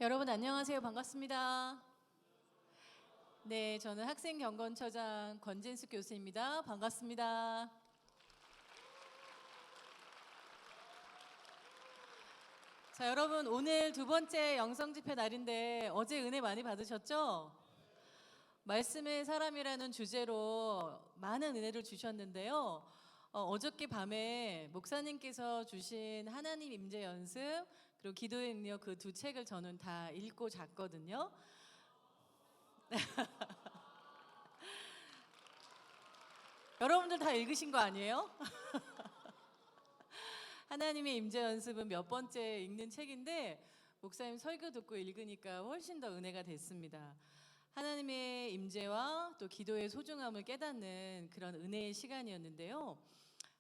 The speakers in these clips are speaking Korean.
여러분 안녕하세요. 반갑습니다. 네, 저는 학생경건처장 권진숙 교수입니다. 반갑습니다. 자, 여러분 오늘 두 번째 영성집회 날인데 어제 은혜 많이 받으셨죠? 말씀의 사람이라는 주제로 많은 은혜를 주셨는데요. 어저께 밤에 목사님께서 주신 하나님 임재 연습 그리고 기도의 능력 그 두 책을 저는 다 읽고 잤거든요. 여러분들 다 읽으신 거 아니에요? 하나님의 임재 연습은 몇 번째 읽는 책인데 목사님 설교 듣고 읽으니까 훨씬 더 은혜가 됐습니다. 하나님의 임재와 또 기도의 소중함을 깨닫는 그런 은혜의 시간이었는데요.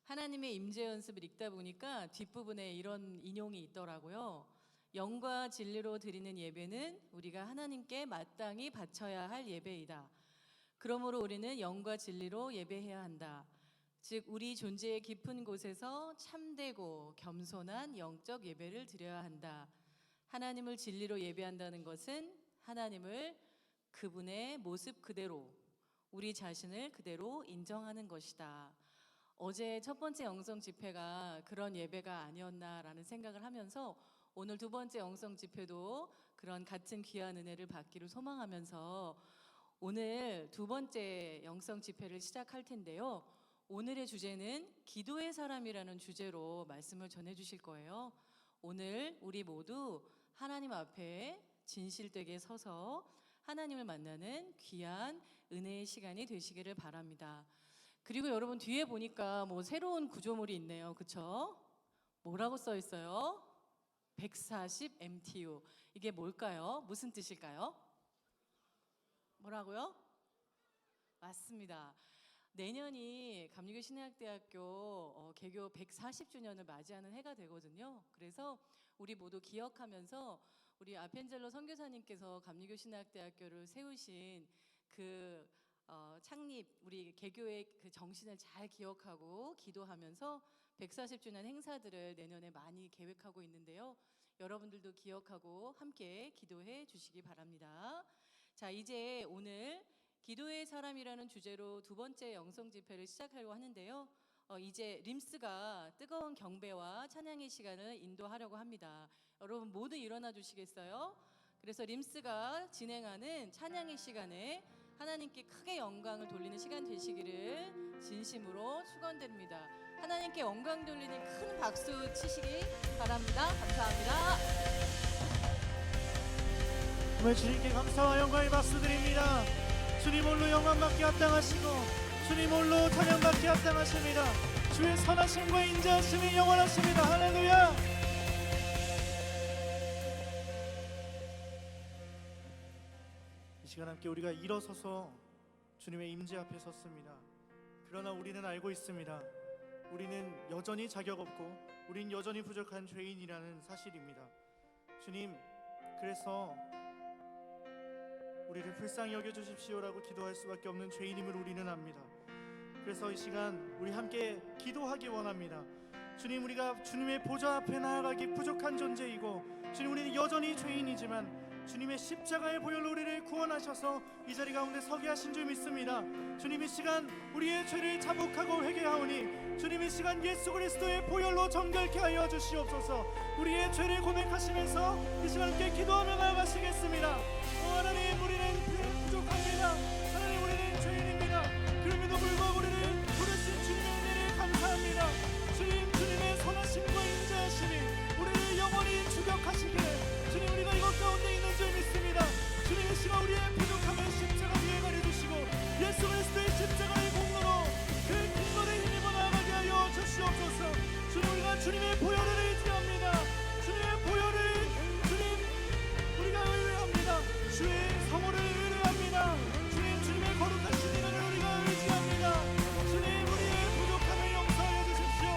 하나님의 임재 연습을 읽다 보니까 뒷부분에 이런 인용이 있더라고요. 영과 진리로 드리는 예배는 우리가 하나님께 마땅히 바쳐야 할 예배이다. 그러므로 우리는 영과 진리로 예배해야 한다. 즉 우리 존재의 깊은 곳에서 참되고 겸손한 영적 예배를 드려야 한다. 하나님을 진리로 예배한다는 것은 하나님을 그분의 모습 그대로 우리 자신을 그대로 인정하는 것이다. 어제 첫 번째 영성 집회가 그런 예배가 아니었나라는 생각을 하면서 오늘 두 번째 영성 집회도 그런 같은 귀한 은혜를 받기를 소망하면서 오늘 두 번째 영성 집회를 시작할 텐데요. 오늘의 주제는 기도의 사람이라는 주제로 말씀을 전해 주실 거예요. 오늘 우리 모두 하나님 앞에 진실되게 서서 하나님을 만나는 귀한 은혜의 시간이 되시기를 바랍니다. 그리고 여러분 뒤에 보니까 뭐 새로운 구조물이 있네요. 그쵸? 뭐라고 써 있어요? 140 MTU. 이게 뭘까요? 무슨 뜻일까요? 뭐라고요? 맞습니다. 내년이 감리교 신학대학교 개교 140주년을 맞이하는 해가 되거든요. 그래서 우리 모두 기억하면서 우리 아펜젤로 선교사님께서 감리교 신학대학교를 세우신 그 창립 우리 개교의 그 정신을 잘 기억하고 기도하면서 140주년 행사들을 내년에 많이 계획하고 있는데요. 여러분들도 기억하고 함께 기도해 주시기 바랍니다. 자, 이제 오늘 기도의 사람이라는 주제로 두 번째 영성 집회를 시작하려고 하는데요. 이제 림스가 뜨거운 경배와 찬양의 시간을 인도하려고 합니다. 여러분 모두 일어나 주시겠어요? 그래서 림스가 진행하는 찬양의 시간에 하나님께 크게 영광을 돌리는 시간 되시기를 진심으로 축원드립니다. 하나님께 영광 돌리는 큰 박수 치시기 바랍니다. 감사합니다. 정말 주님께 감사와 영광의 박수 드립니다. 주님 홀로 영광받기 합당하시고 주님 홀로 찬양받기 합당하십니다. 주의 선하심과 인자하심이 영원하십니다. 할렐루야. 이 시간 함께 우리가 일어서서 주님의 임재 앞에 섰습니다. 그러나 우리는 알고 있습니다. 우리는 여전히 자격 없고 우린 여전히 부족한 죄인이라는 사실입니다. 주님, 그래서 우리를 불쌍히 여겨주십시오라고 기도할 수밖에 없는 죄인임을 우리는 압니다. 그래서 이 시간 우리 함께 기도하기 원합니다. 주님, 우리가 주님의 보좌 앞에 나아가기 부족한 존재이고 주님, 우리는 여전히 죄인이지만 주님의 십자가의 보혈로 우리를 구원하셔서 이 자리 가운데 서게 하신 줄 믿습니다. 주님, 이 시간 우리의 죄를 자복하고 회개하오니 주님, 이 시간 예수 그리스도의 보혈로 정결케 하여 주시옵소서. 우리의 죄를 고백하시면서 이 시간 함께 기도하며 나아가시겠습니다. 하나님, 우리는 부족합니다. 하나님, 우리는 죄인입니다. 그럼에도 불구하고 우리를 부르신 주님의 은혜를 감사합니다. 주님, 주님의 선하심과 인자하심이 우리를 영원히 주격하시기를 주님, 우리가 이것 가운데 있는 줄 믿습니다. 주님, 이 시간 우리의 부족함을 십자가 위에 가려주시고 예수 그리스도의 십자가의 공로로 그 공로를 힘입어 나아가게 하여 주시옵소서. 주님, 우리가 주님의 보혈을 의지합니다. 주님의 보혈을 주님, 우리가 의뢰합니다. 주의 성호를 의뢰합니다. 주님, 주님의 거룩하신 이름을 우리가 의지합니다. 주님, 우리의 부족함을 용서하여 주십시오.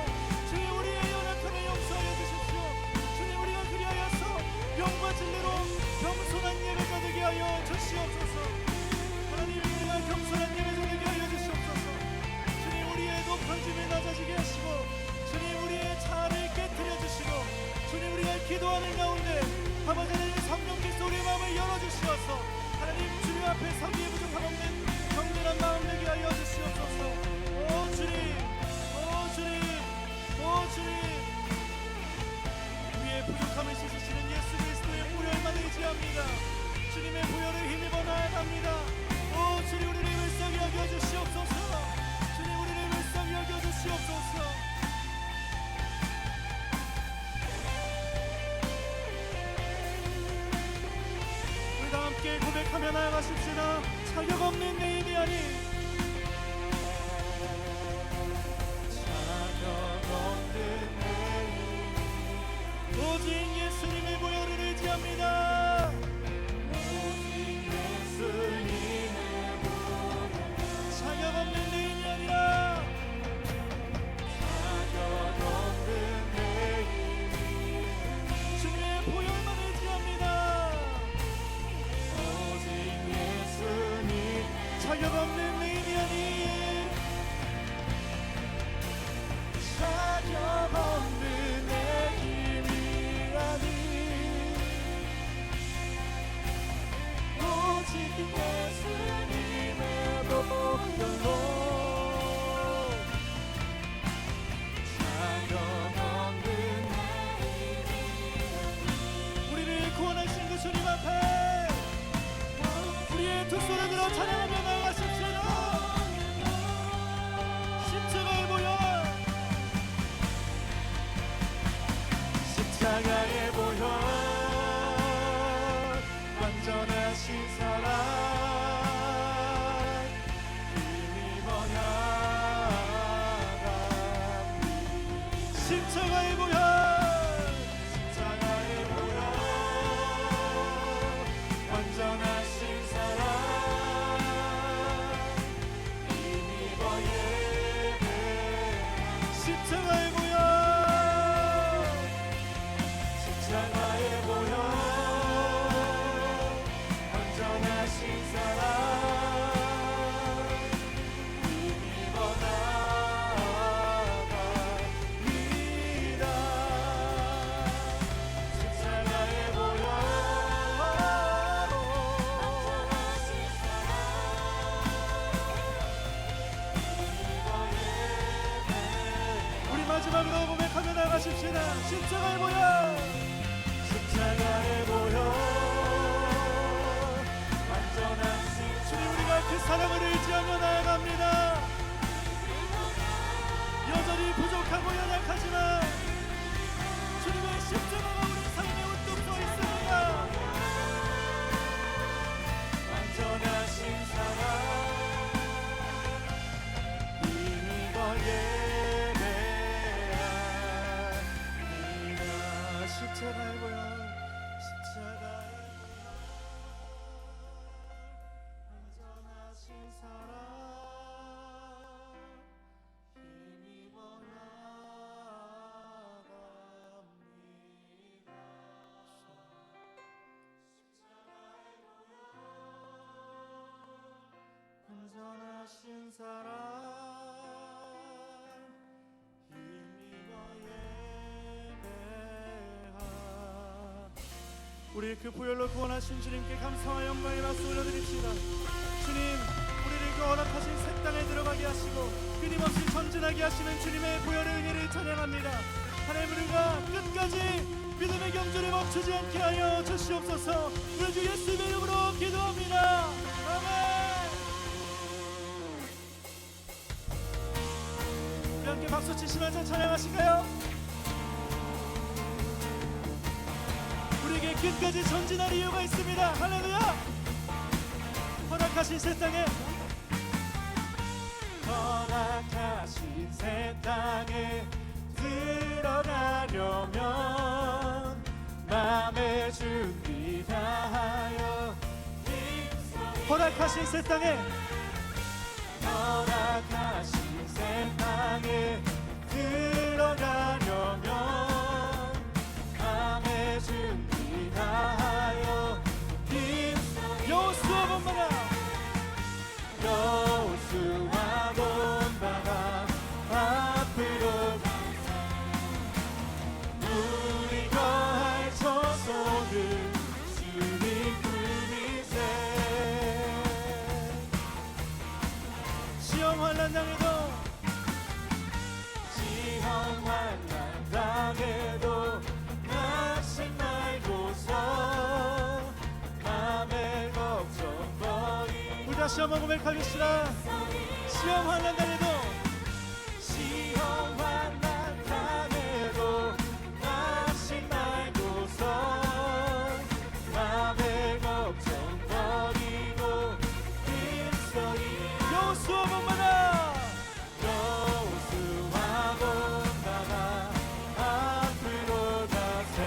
주님, 우리의 연약함을 용서하여 주십시오. 주님, 우리가 그리하여서 영과 진리로 겸손한 예배가 되게 하여 주시옵소서. 하나님, 우리가 겸손한 예배가 되게 하여 주시옵소서. 주님, 우리의 높아짐을 낮아지게 하시고 주님, 우리의 자아를 깨뜨려 주시고 주님, 우리가 기도하는 가운데 아버지 하나님 성령께서 우리의 마음을 열어주시어서 하나님 주님 앞에 서기에 부족함 없는 경건한 마음 되게 하여 주시옵소서. 오 주님, 오 주님, 오 주님, 우리의 부족함을 씻으시는 예수 그리스도의 보혈만 의지합니다. 주님의 보혈을 힘입어 나아갑니다. 오 주님, 우리를 불쌍히 여겨주시옵소서. 주님, 우리를 불쌍히 여겨주시옵소서. 함께 고백하며 나아가십시다. 자격 없는 내 힘이 아닌 자격 없는 내 힘 오직 예수님의 보혈을 의지합니다. 오직 예수님의 보혈 자격 없는 내 힘이 아니라 자격 없는 내 힘 주님의 보혈만 의지합니다. 자격 없는 내 힘이 아닌 자격 없는 내 힘이 아닌 오직 예수님의 보혈로 자격 없는 내 힘이 우리를 구원하신 그 주님 앞에 우리의 두 손을 들어 찬양하며 나아가십시오. 십자가의 보혈, 십자가의 보혈, 완전하신 사랑 힘입어 나아갑니다. 십자가의 보혈, 십자가의 보혈, 완전하신 사랑 십자가의 보혈, 십자가의 보혈, 완전하신 사랑 힘입어 나아갑니다. 십자가의 보혈, 완전하신 사랑 우리 마지막으로 고백하며 나가십시다. 십자가의 보혈, 십자가의 보혈, 완전하신 주님, 우리가 그 사랑을 의지하며 나아갑니다. 여전히 부족하고 연약하지만 주님의 십자가가 우리 삶에 우뚝 서 있습니다. 완전하신 사랑 힘입어 십자가의 보혈, 십자가의 완전하신 사랑 힘입어 나아갑니다. 십자가의 보혈, 완전하신 사랑 우리 그 보혈로 구원하신 주님께 감사와 영광의 박수 올려드립시다. 주님, 우리를 그 허락하신 새 땅에 들어가게 하시고 끊임없이 전진하게 하시는 주님의 보혈의 은혜를 찬양합니다. 하나님, 우리가 끝까지 믿음의 경주를 멈추지 않게 하여 주시옵소서. 우리 주 예수의 이름으로 기도합니다. 아멘. 우리 함께 박수 치시면서 찬양하실까요? 우리에게 끝까지 전진할 이유가 있습니다. 할렐루야. 허락하신 새 땅에, 허락하신 새 땅에 들어가려면 마음의 준비 다하여 허락하신 새 땅에, 허락하신 새 땅에 들어가려면 마음의 준비 다하여 여호수아 본받아, 여호수아 본받아 앞으로 우리 거할 처소를 주님 당해도 시험 환난 당해도 낙심 말고서 맘의 걱정 버리고 우리 다시 한번 고백하겠습니다. 시험 환난 당해도 시험 환난 당해도 낙심 말고서 맘의 걱정 버리고 힘써이 여호수아 본받아 여호수아 본받아 앞으로 가세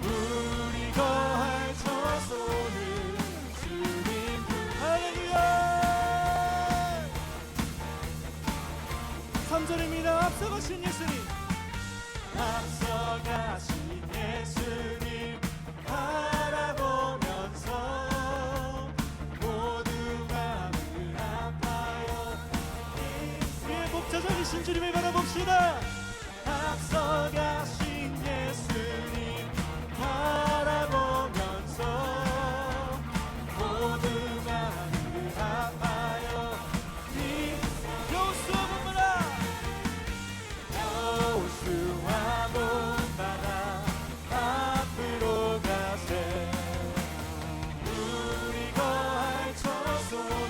우리 거할 처소는 주님 할렐루야. 3절입니다. 앞서가신 예수님 앞서가신 예수님 바라보면서 모두가 늘 아파요 우리의 목자적이신 주님을 바라봅시다. 앞서가신 예수님 바라보면서 모두가 늘 아파요 여호수아 본받아 여호수아 본받아 앞으로 가세 우리 거할 처소는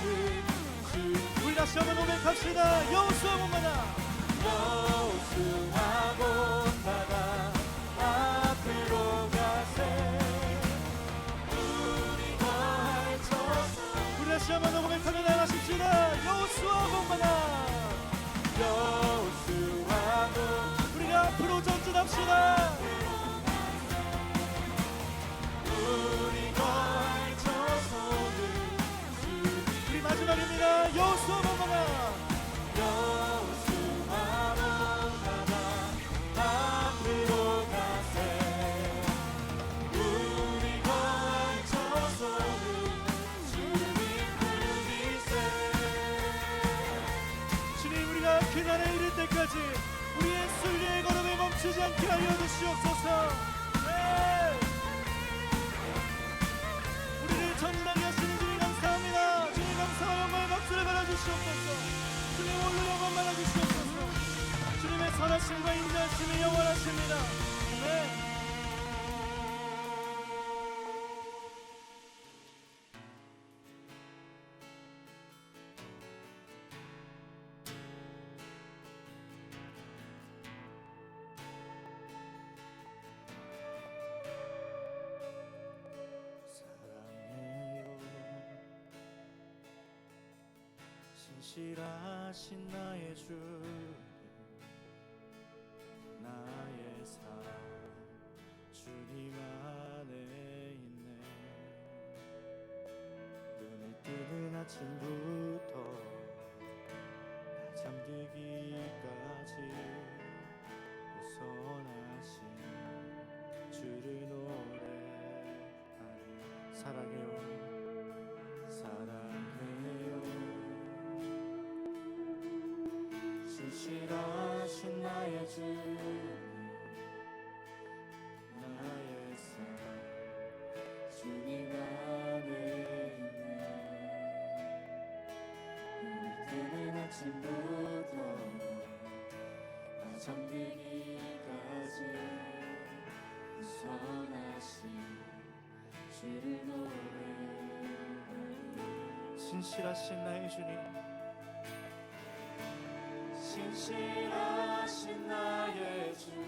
주 우리 다시 한번 고백합시다. 여호수아 본받아 여호수아 본받아 앞으로 가세 우리 거할 처소 우리 다시 한번 더 고백하며 나가십시다. 여호수아 본받아 여호수아 본 우리가 앞으로 전진합시다. 우리 거할 처소는 주 우리 마지막입니다. 여호수아 본받아 여호수아 본받아 앞으로 가세 우리 거할 처소는 주님 부르세 주님, 우리가 그날에 이를 때까지 우리의 순례의 걸음을 멈추지 않게 하여 주시옵소서. 네. 우리를 전진하게 하시는 주님 감사합니다. 주님 감사와 영광의 박수를 받아주시옵소서. 주님 홀로 영광 받아주시옵소서. 주님의 선하심과 인자하심이 영원하십니다. 네. 사랑해요 신실하신 나의 주님 나의 삶 주님 안에 있네 눈을 뜨는 아침부터 나 잠들기까지 선하신 주를 노래하리 사랑해요 사랑해요 신실하신 나의 주님 나의 삶 주님 안에 있네 눈을 뜨는 아침부터 나 잠들기까지 선하신 주를 노래하리 신실하신 나의 주님, 신실하신 나의 주님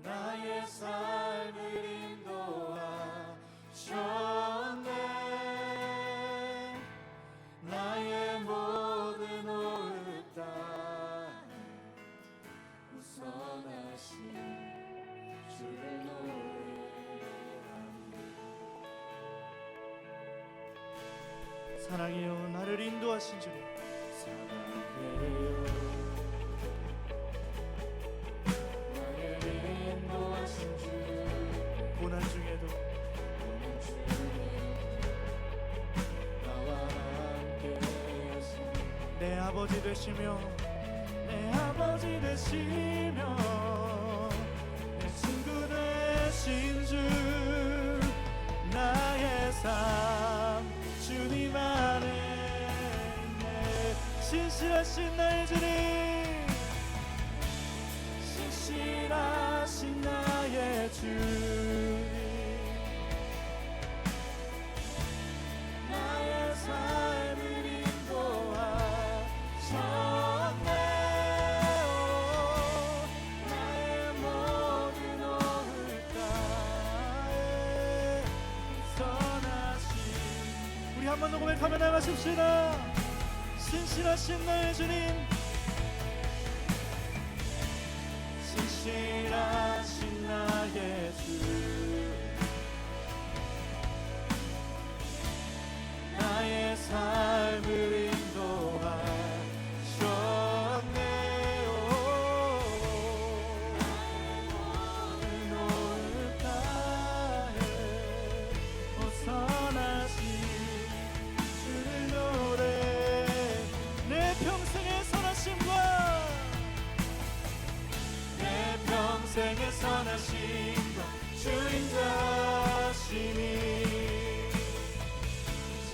나의 삶을 인도하셨네 나의 모든 오늘 땅에 우선하신 주를 노래하리 사랑해요. 나를 인도하신 주님, 사랑해요 나를 인도하신 주 고난 중에도 오늘 주님 나와 함께 하신 내 아버지 되시며 내 아버지 되시며 내 친구 되신 주 나의 삶 주님 안에 있네. 신실하신 나의 주님, 신실하신 나의 주님, 나의 삶을 인도하셨네요. 나의 모든 오늘까에 선하신, 우리 한 번 더 고백하며 나가십시다. 신실하신 나의 주님, 신실하신 나의 주, 나의 삶을 인도하셨네요. 나의 오늘까에 벗어나신 주를 노래, 내 평생의 선하심과 내 평생의 선하심과 주인 자신이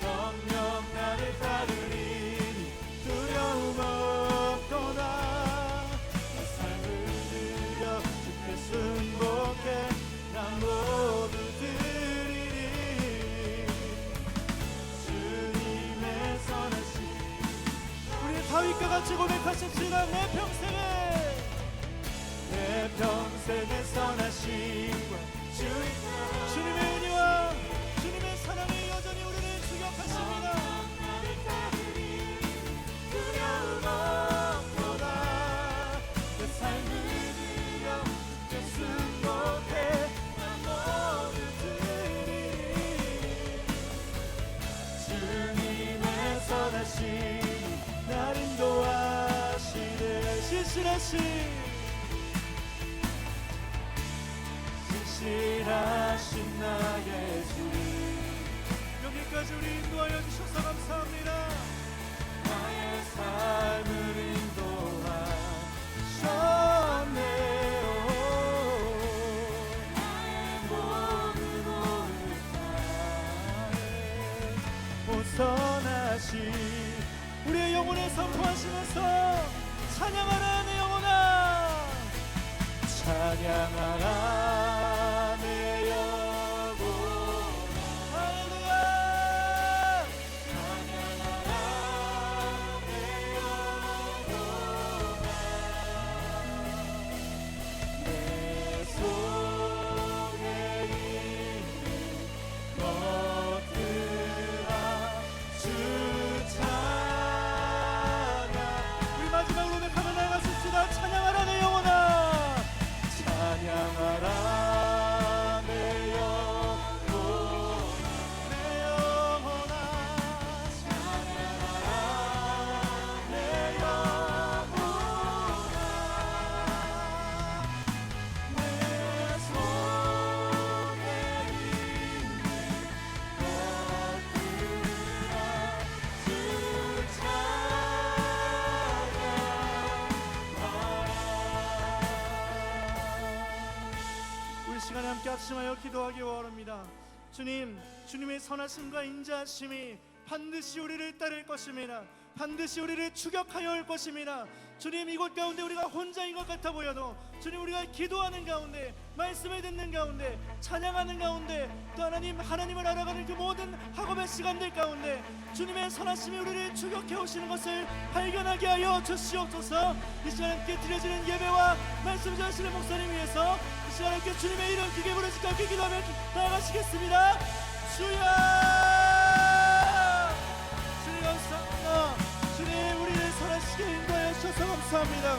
정녕 나를 따르리니 두려움 없도다. 내 삶을 들여 주께 순복해 나 모두 드리리. 주님의 선하심, 우리 다윗과 같이 고백하십시다. 내 평생의 선하심과 주님의 은혜와 주님의 사랑이 여전히 우리를 주격하십니다. 두려움 없도다. 내 삶을 들여 주께 순복해 나 모두 드리리. 주님의 선하심 날 인도하시네. 신실하신 나의 주, 여기까지 우리 인도하여 주셔서 감사합니다. 나의 삶을 인도하셨네요. 나의 모든 오늘까에 벗어나신 우리의 영혼에 선포하시면서 찬양하라 내 영혼아, 찬양하라 내 영혼아. 할렐루야. 찬양하라 내 영혼아. 내 속에 있는 것들아 주 찬양. 우리 마지막으로 고백하며 나가십시다. 찬양하라 내 영혼아, 찬양하라 내 영혼아. 내 영혼아. 찬양하라 내 영혼아. 내 속에 있는 것들아 주 찬양하라. 우리 시간에 함께 합심하여 기도하기 원합니다. 주님, 주님의 선하심과 인자하심이 반드시 우리를 따를 것입니다. 반드시 우리를 추격하여 올 것입니다. 주님, 이곳 가운데 우리가 혼자인 것 같아 보여도 주님, 우리가 기도하는 가운데, 말씀을 듣는 가운데, 찬양하는 가운데, 또 하나님을 알아가는 그 모든 학업의 시간들 가운데 주님의 선하심이 우리를 추격해 오시는 것을 발견하게 하여 주시옵소서. 이 시간 함께 드려지는 예배와 말씀 전하시는 목사님 위해서 이 시간 함께 주님의 이름 크게 부르시고 함께 기도하며 나아가시겠습니다. 주여, 주님 감사합니다. 주님, 우리를 선하시게 인도하여 주셔서 감사합니다.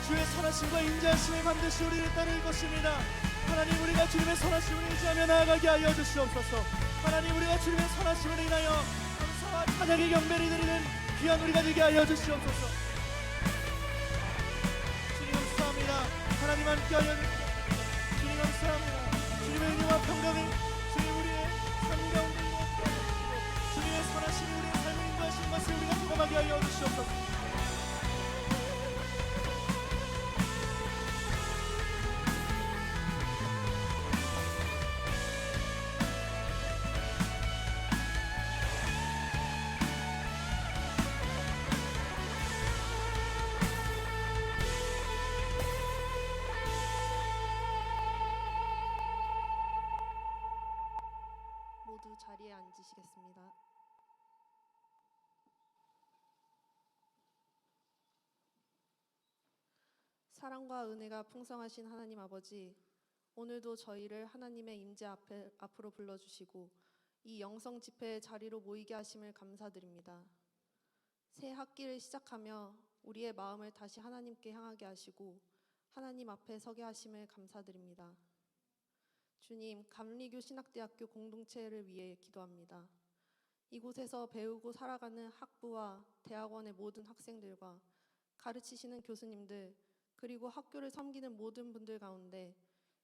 주의 선하심과 인자하심이 반드시 우리를 따를 것입니다. 하나님, 우리가 주님의 선하심을 의지하며 나아가게 하여 주시옵소서. 하나님, 우리가 주님의 선하심을 인하여 감사와 찬양의 경배를 드리는 귀한 우리가 되게 하여 주시옵소서. 주님 감사합니다. 하나님 함께하여 주님 감사합니다. 주님의 은혜와 평강을 주님 우리의 삶 가운데 임하시고 주님의 선하심이 우리의 삶을 인도하신 것을 우리가 경험하게 하여 주시옵소서. 사랑과 은혜가 풍성하신 하나님 아버지, 오늘도 저희를 하나님의 임재 앞으로 불러주시고 이 영성 집회의 자리로 모이게 하심을 감사드립니다. 새 학기를 시작하며 우리의 마음을 다시 하나님께 향하게 하시고 하나님 앞에 서게 하심을 감사드립니다. 주님, 감리교 신학대학교 공동체를 위해 기도합니다. 이곳에서 배우고 살아가는 학부와 대학원의 모든 학생들과 가르치시는 교수님들, 그리고 학교를 섬기는 모든 분들 가운데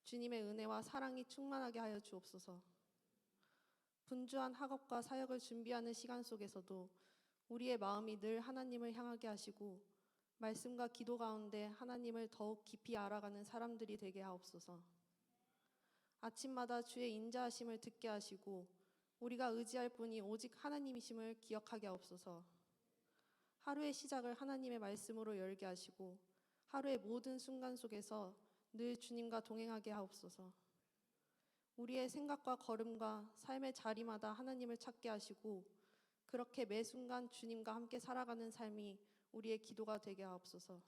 주님의 은혜와 사랑이 충만하게 하여 주옵소서. 분주한 학업과 사역을 준비하는 시간 속에서도 우리의 마음이 늘 하나님을 향하게 하시고 말씀과 기도 가운데 하나님을 더욱 깊이 알아가는 사람들이 되게 하옵소서. 아침마다 주의 인자하심을 듣게 하시고 우리가 의지할 분이 오직 하나님이심을 기억하게 하옵소서. 하루의 시작을 하나님의 말씀으로 열게 하시고 하루의 모든 순간 속에서 늘 주님과 동행하게 하옵소서. 우리의 생각과 걸음과 삶의 자리마다 하나님을 찾게 하시고 그렇게 매 순간 주님과 함께 살아가는 삶이 우리의 기도가 되게 하옵소서.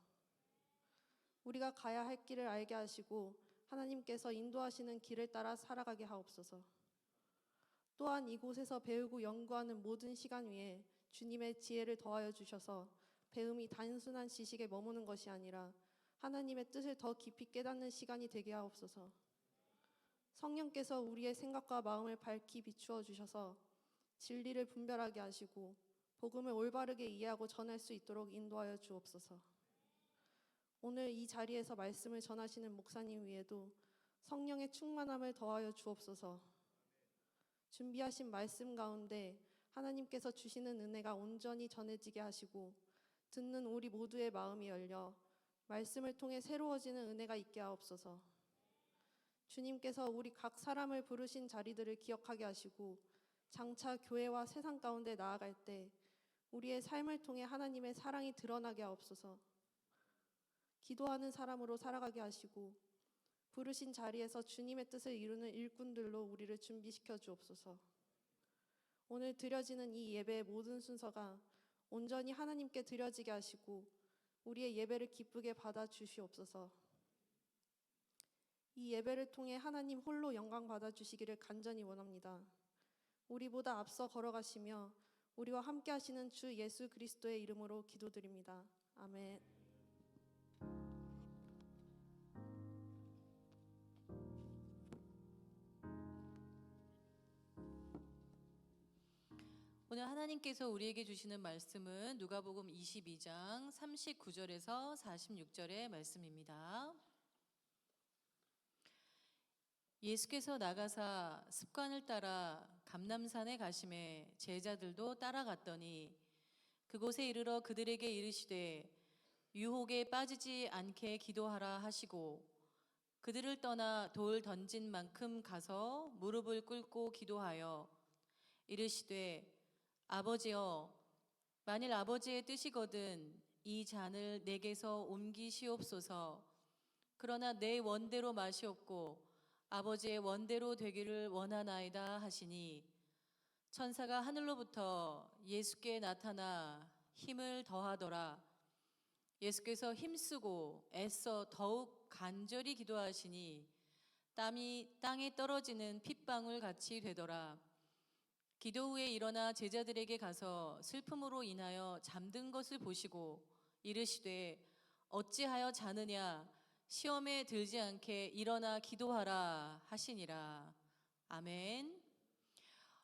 우리가 가야 할 길을 알게 하시고 하나님께서 인도하시는 길을 따라 살아가게 하옵소서. 또한 이곳에서 배우고 연구하는 모든 시간 위에 주님의 지혜를 더하여 주셔서 배움이 단순한 지식에 머무는 것이 아니라 하나님의 뜻을 더 깊이 깨닫는 시간이 되게 하옵소서. 성령께서 우리의 생각과 마음을 밝히 비추어 주셔서 진리를 분별하게 하시고 복음을 올바르게 이해하고 전할 수 있도록 인도하여 주옵소서. 오늘 이 자리에서 말씀을 전하시는 목사님 위에도 성령의 충만함을 더하여 주옵소서. 준비하신 말씀 가운데 하나님께서 주시는 은혜가 온전히 전해지게 하시고 듣는 우리 모두의 마음이 열려 말씀을 통해 새로워지는 은혜가 있게 하옵소서. 주님께서 우리 각 사람을 부르신 자리들을 기억하게 하시고 장차 교회와 세상 가운데 나아갈 때 우리의 삶을 통해 하나님의 사랑이 드러나게 하옵소서. 기도하는 사람으로 살아가게 하시고 부르신 자리에서 주님의 뜻을 이루는 일꾼들로 우리를 준비시켜 주옵소서. 오늘 드려지는 이 예배의 모든 순서가 온전히 하나님께 드려지게 하시고 우리의 예배를 기쁘게 받아 주시옵소서. 이 예배를 통해 하나님 홀로 영광 받아 주시기를 간절히 원합니다. 우리보다 앞서 걸어가시며 우리와 함께 하시는 주 예수 그리스도의 이름으로 기도드립니다. 아멘. 오늘 하나님께서 우리에게 주시는 말씀은 누가복음 22장 39절에서 46절의 말씀입니다. 예수께서 나가사 습관을 따라 감람산에 가심에 제자들도 따라갔더니 그곳에 이르러 그들에게 이르시되 유혹에 빠지지 않게 기도하라 하시고 그들을 떠나 돌 던진 만큼 가서 무릎을 꿇고 기도하여 이르시되 아버지여 만일 아버지의 뜻이거든 이 잔을 내게서 옮기시옵소서. 그러나 내 원대로 마시옵고 아버지의 원대로 되기를 원하나이다 하시니 천사가 하늘로부터 예수께 나타나 힘을 더하더라. 예수께서 힘쓰고 애써 더욱 간절히 기도하시니 땀이 땅에 떨어지는 핏방울 같이 되더라. 기도 후에 일어나 제자들에게 가서 슬픔으로 인하여 잠든 것을 보시고 이르시되 어찌하여 자느냐 시험에 들지 않게 일어나 기도하라 하시니라. 아멘.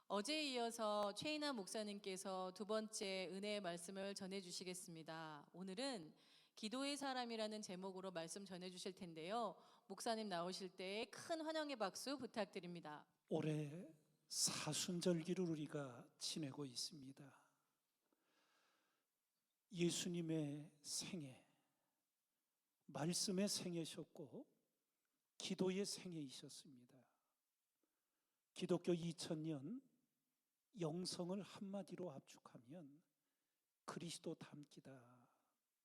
어제에 이어서 최인아 목사님께서 두 번째 은혜의 말씀을 전해주시겠습니다. 오늘은 기도의 사람이라는 제목으로 말씀 전해주실 텐데요. 목사님 나오실 때 큰 환영의 박수 부탁드립니다. 올해 사순절기를 우리가 지내고 있습니다. 예수님의 생애, 말씀의 생애셨고 기도의 생애이셨습니다. 기독교 2000년 영성을 한마디로 압축하면 그리스도 닮기다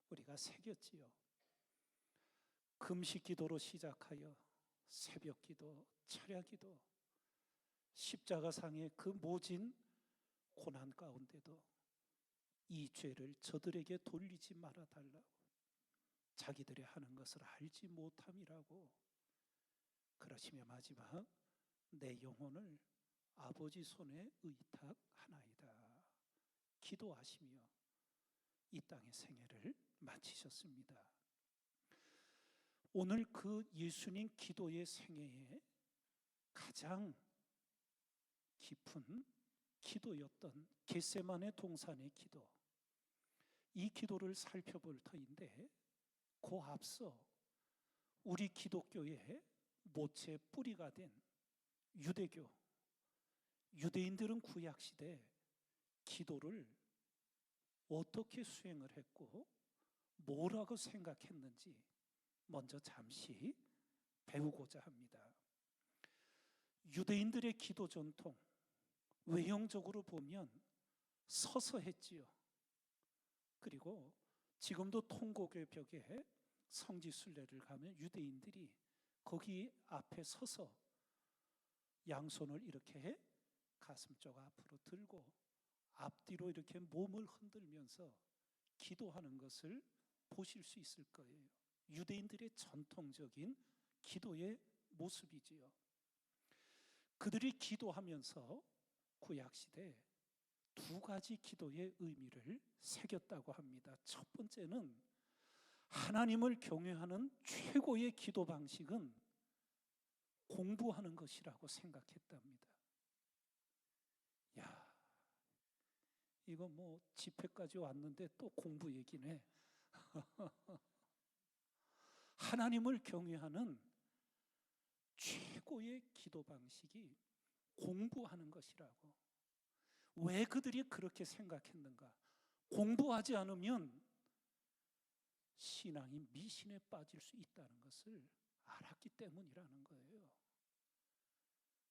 우리가 새겼지요. 금식 기도로 시작하여 새벽 기도, 철야 기도, 십자가상의 그 모진 고난 가운데도 이 죄를 저들에게 돌리지 말아 달라고 자기들이 하는 것을 알지 못함이라고. 그러시며 마지막 내 영혼을 아버지 손에 의탁하나이다 기도하시며 이 땅의 생애를 마치셨습니다. 오늘 그 예수님 기도의 생애에 가장 깊은 기도였던 겟세마네 동산의 기도, 이 기도를 살펴볼 터인데 그 앞서 우리 기독교의 모체 뿌리가 된 유대교, 유대인들은 구약시대 기도를 어떻게 수행을 했고 뭐라고 생각했는지 먼저 잠시 배우고자 합니다. 유대인들의 기도 전통, 외형적으로 보면 서서 했지요. 그리고 지금도 통곡의 벽에 성지순례를 가면 유대인들이 거기 앞에 서서 양손을 이렇게 가슴 쪽 앞으로 들고 앞뒤로 이렇게 몸을 흔들면서 기도하는 것을 보실 수 있을 거예요. 유대인들의 전통적인 기도의 모습이지요. 그들이 기도하면서 구약시대 두 가지 기도의 의미를 새겼다고 합니다. 첫 번째는 하나님을 경외하는 최고의 기도 방식은 공부하는 것이라고 생각했답니다. 야, 이거 뭐 집회까지 왔는데 또 공부 얘기네. 하나님을 경외하는 최고의 기도 방식이 공부하는 것이라고. 왜 그들이 그렇게 생각했는가? 공부하지 않으면 신앙이 미신에 빠질 수 있다는 것을 알았기 때문이라는 거예요.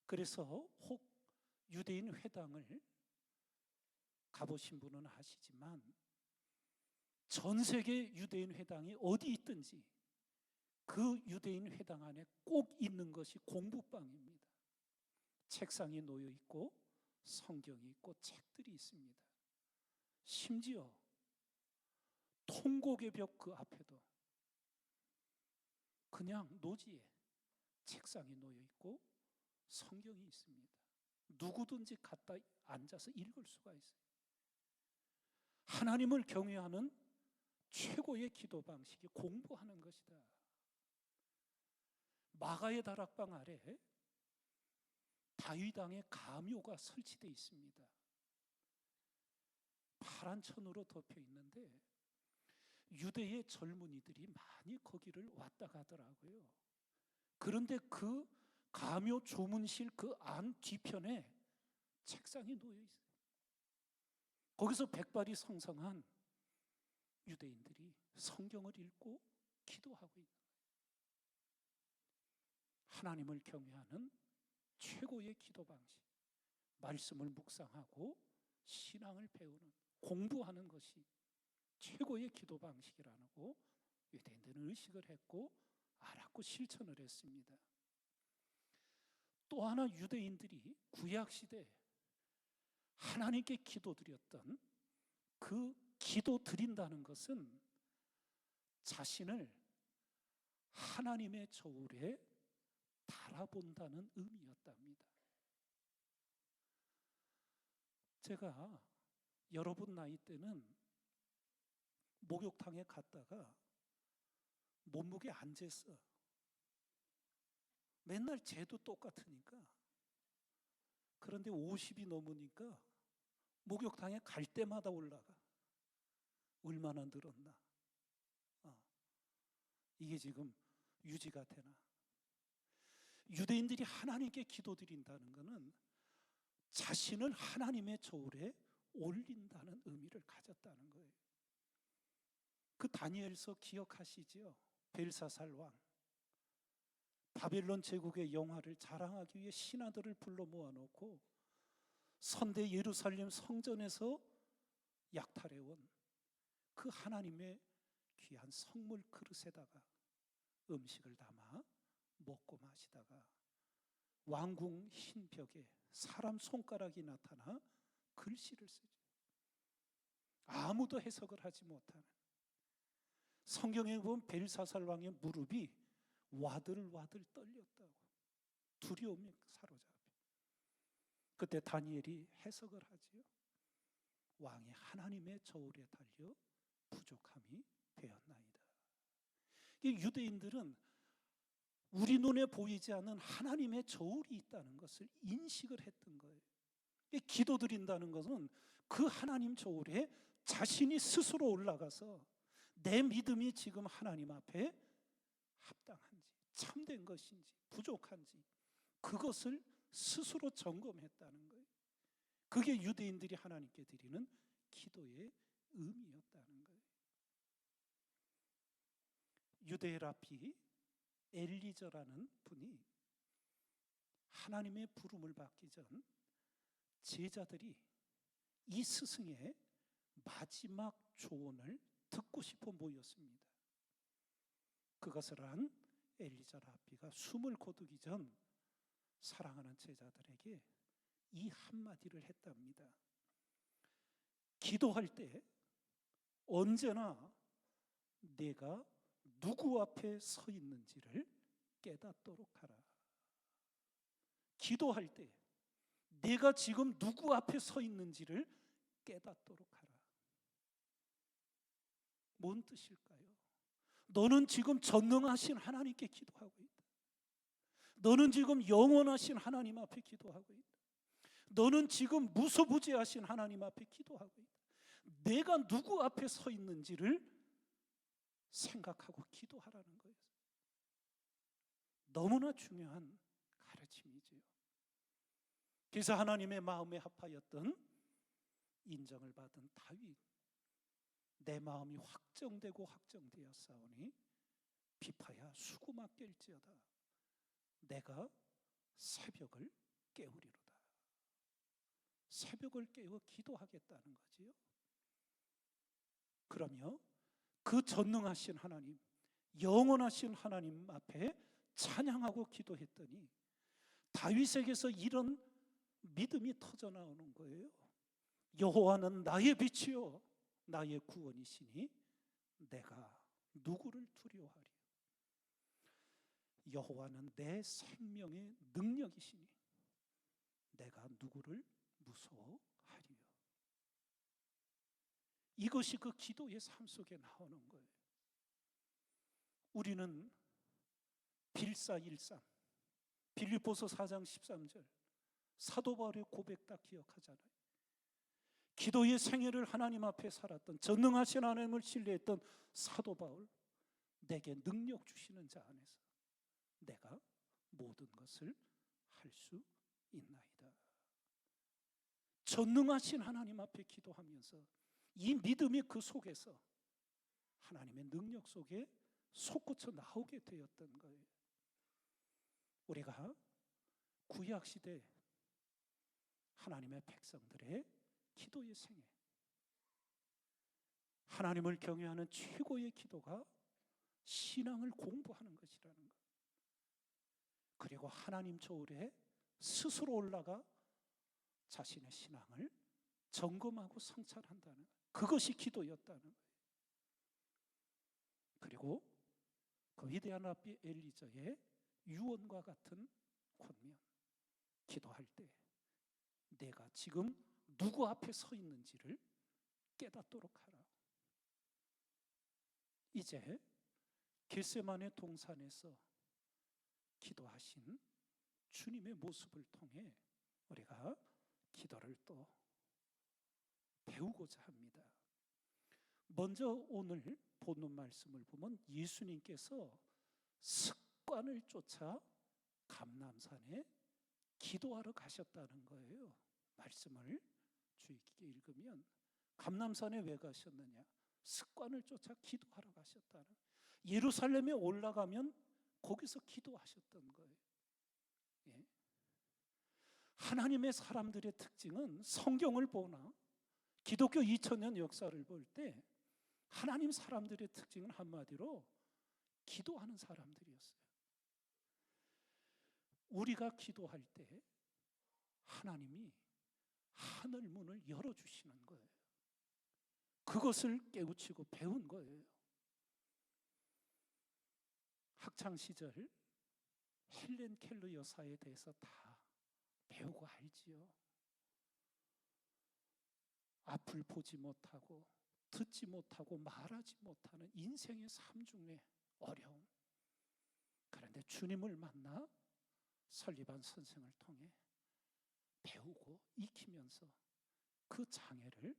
그래서 혹 유대인 회당을 가보신 분은 아시지만 전 세계 유대인 회당이 어디 있든지 그 유대인 회당 안에 꼭 있는 것이 공부방입니다. 책상이 놓여 있고 성경이 있고 책들이 있습니다. 심지어 통곡의 벽 그 앞에도 그냥 노지에 책상이 놓여 있고 성경이 있습니다. 누구든지 갖다 앉아서 읽을 수가 있어요. 하나님을 경외하는 최고의 기도 방식이 공부하는 것이다. 마가의 다락방 아래 다윗 왕의 가묘가 설치되어 있습니다. 파란 천으로 덮여 있는데 유대의 젊은이들이 많이 거기를 왔다 가더라고요. 그런데 그 가묘 조문실 그 안 뒤편에 책상이 놓여 있어요. 거기서 백발이 성성한 유대인들이 성경을 읽고 기도하고 있는 거예요. 하나님을 경외하는 최고의 기도 방식, 말씀을 묵상하고 신앙을 배우는, 공부하는 것이 최고의 기도 방식이라고 유대인들은 의식을 했고 알았고 실천을 했습니다. 또 하나 유대인들이 구약시대 하나님께 기도드렸던 그 기도드린다는 것은 자신을 하나님의 저울에 달아본다는 의미였답니다. 제가 여러분 나이 때는 목욕탕에 갔다가 몸무게 안 쟀어. 맨날 재도 똑같으니까. 그런데 50이 넘으니까 목욕탕에 갈 때마다 올라가. 얼마나 늘었나. 이게 지금 유지가 되나. 유대인들이 하나님께 기도드린다는 것은 자신을 하나님의 저울에 올린다는 의미를 가졌다는 거예요. 그 다니엘서 기억하시지요? 벨사살 왕. 바벨론 제국의 영화를 자랑하기 위해 신하들을 불러 모아놓고 선대 예루살렘 성전에서 약탈해온 그 하나님의 귀한 성물 그릇에다가 음식을 담아 먹고 마시다가 왕궁 흰벽에 사람 손가락이 나타나 글씨를 쓰죠. 아무도 해석을 하지 못하는, 성경에 보면 벨사살 왕의 무릎이 와들와들 떨렸다고. 두려움에 사로잡혀. 그때 다니엘이 해석을 하지요. 왕이 하나님의 저울에 달려 부족함이 되었나이다. 이 유대인들은 우리 눈에 보이지 않는 하나님의 저울이 있다는 것을 인식을 했던 거예요. 기도드린다는 것은 그 하나님 저울에 자신이 스스로 올라가서 내 믿음이 지금 하나님 앞에 합당한지, 참된 것인지, 부족한지 그것을 스스로 점검했다는 거예요. 그게 유대인들이 하나님께 드리는 기도의 의미였다는 거예요. 유대 랍비 엘리저라는 분이 하나님의 부름을 받기 전 제자들이 이 스승의 마지막 조언을 듣고 싶어 모였습니다. 그것을 한 엘리자 랍비가 숨을 거두기 전 사랑하는 제자들에게 이 한마디를 했답니다. 기도할 때 언제나 내가 누구 앞에 서 있는지를 깨닫도록 하라. 기도할 때 내가 지금 누구 앞에 서 있는지를 깨닫도록 하라. 뭔 뜻일까요? 너는 지금 전능하신 하나님께 기도하고 있다. 너는 지금 영원하신 하나님 앞에 기도하고 있다. 너는 지금 무소부재하신 하나님 앞에 기도하고 있다. 내가 누구 앞에 서 있는지를 생각하고 기도하라는 거예요. 너무나 중요한 가르침이지요. 그래서 하나님의 마음에 합하였던 인정을 받은 다윗, 내 마음이 확정되고 확정되었사오니 비파야 수고마 깰지어다. 내가 새벽을 깨우리로다. 새벽을 깨워 기도하겠다는 거지요. 그러며 그 전능하신 하나님, 영원하신 하나님 앞에 찬양하고 기도했더니 다윗에게서 이런 믿음이 터져 나오는 거예요. 여호와는 나의 빛이요 나의 구원이시니 내가 누구를 두려워하리. 여호와는 내 생명의 능력이시니 내가 누구를 무서워하리요. 이것이 그 기도의 삶 속에 나오는 거예요. 우리는 빌사일삼, 빌립보서 4장 13절 사도 바울의 고백 다 기억하잖아요. 기도의 생애를 하나님 앞에 살았던 전능하신 하나님을 신뢰했던 사도 바울, 내게 능력 주시는 자 안에서 내가 모든 것을 할 수 있나이다. 전능하신 하나님 앞에 기도하면서 이 믿음이 그 속에서 하나님의 능력 속에 솟구쳐 나오게 되었던 거예요. 우리가 구약시대 하나님의 백성들의 기도의 생애, 하나님을 경외하는 최고의 기도가 신앙을 공부하는 것이라는 것, 그리고 하나님 저울에 스스로 올라가 자신의 신앙을 점검하고 성찰한다는 것, 그것이 기도였다는 거예요. 그리고 그 위대한 랍비 엘리저의 유언과 같은 권면, 기도할 때 내가 지금 누구 앞에 서 있는지를 깨닫도록 하라. 이제 겟세마네 동산에서 기도하신 주님의 모습을 통해 우리가 기도를 또 배우고자 합니다. 먼저 오늘 본문 말씀을 보면 예수님께서 습관을 쫓아 감람산에 기도하러 가셨다는 거예요. 말씀을 주의 깊게 읽으면 감람산에 왜 가셨느냐? 습관을 쫓아 기도하러 가셨다는, 예루살렘에 올라가면 거기서 기도하셨던 거예요. 예. 하나님의 사람들의 특징은 성경을 보나 기독교 2000년 역사를 볼 때 하나님 사람들의 특징은 한마디로 기도하는 사람들이었어요. 우리가 기도할 때 하나님이 하늘 문을 열어주시는 거예요. 그것을 깨우치고 배운 거예요. 학창 시절 헬렌 켈러 여사에 대해서 다 배우고 알지요. 앞을 보지 못하고 듣지 못하고 말하지 못하는 인생의 삶 중에 어려움. 그런데 주님을 만나 설리반 선생을 통해 배우고 익히면서 그 장애를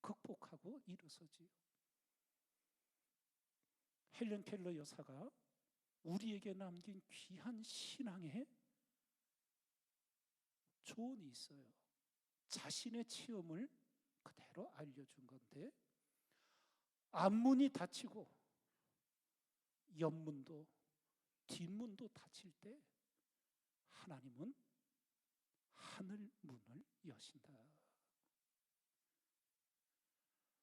극복하고 일어서지요. 헬렌 켈러 여사가 우리에게 남긴 귀한 신앙의 조언이 있어요. 자신의 체험을 그대로 알려준 건데, 앞문이 닫히고 옆문도 뒷문도 닫힐 때 하나님은 하늘 문을 여신다.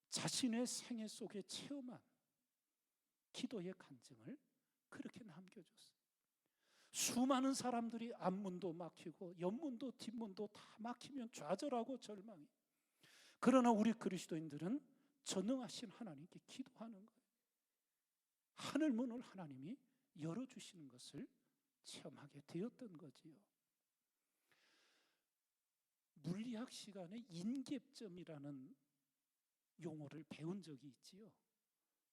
자신의 생애 속에 체험한 기도의 간증을 그렇게 남겨줬어요. 수많은 사람들이 앞문도 막히고 옆문도 뒷문도 다 막히면 좌절하고 절망해. 그러나 우리 그리스도인들은 전능하신 하나님께 기도하는 거예요. 하늘 문을 하나님이 열어주시는 것을 체험하게 되었던 거지요. 물리학 시간에 인계점이라는 용어를 배운 적이 있지요.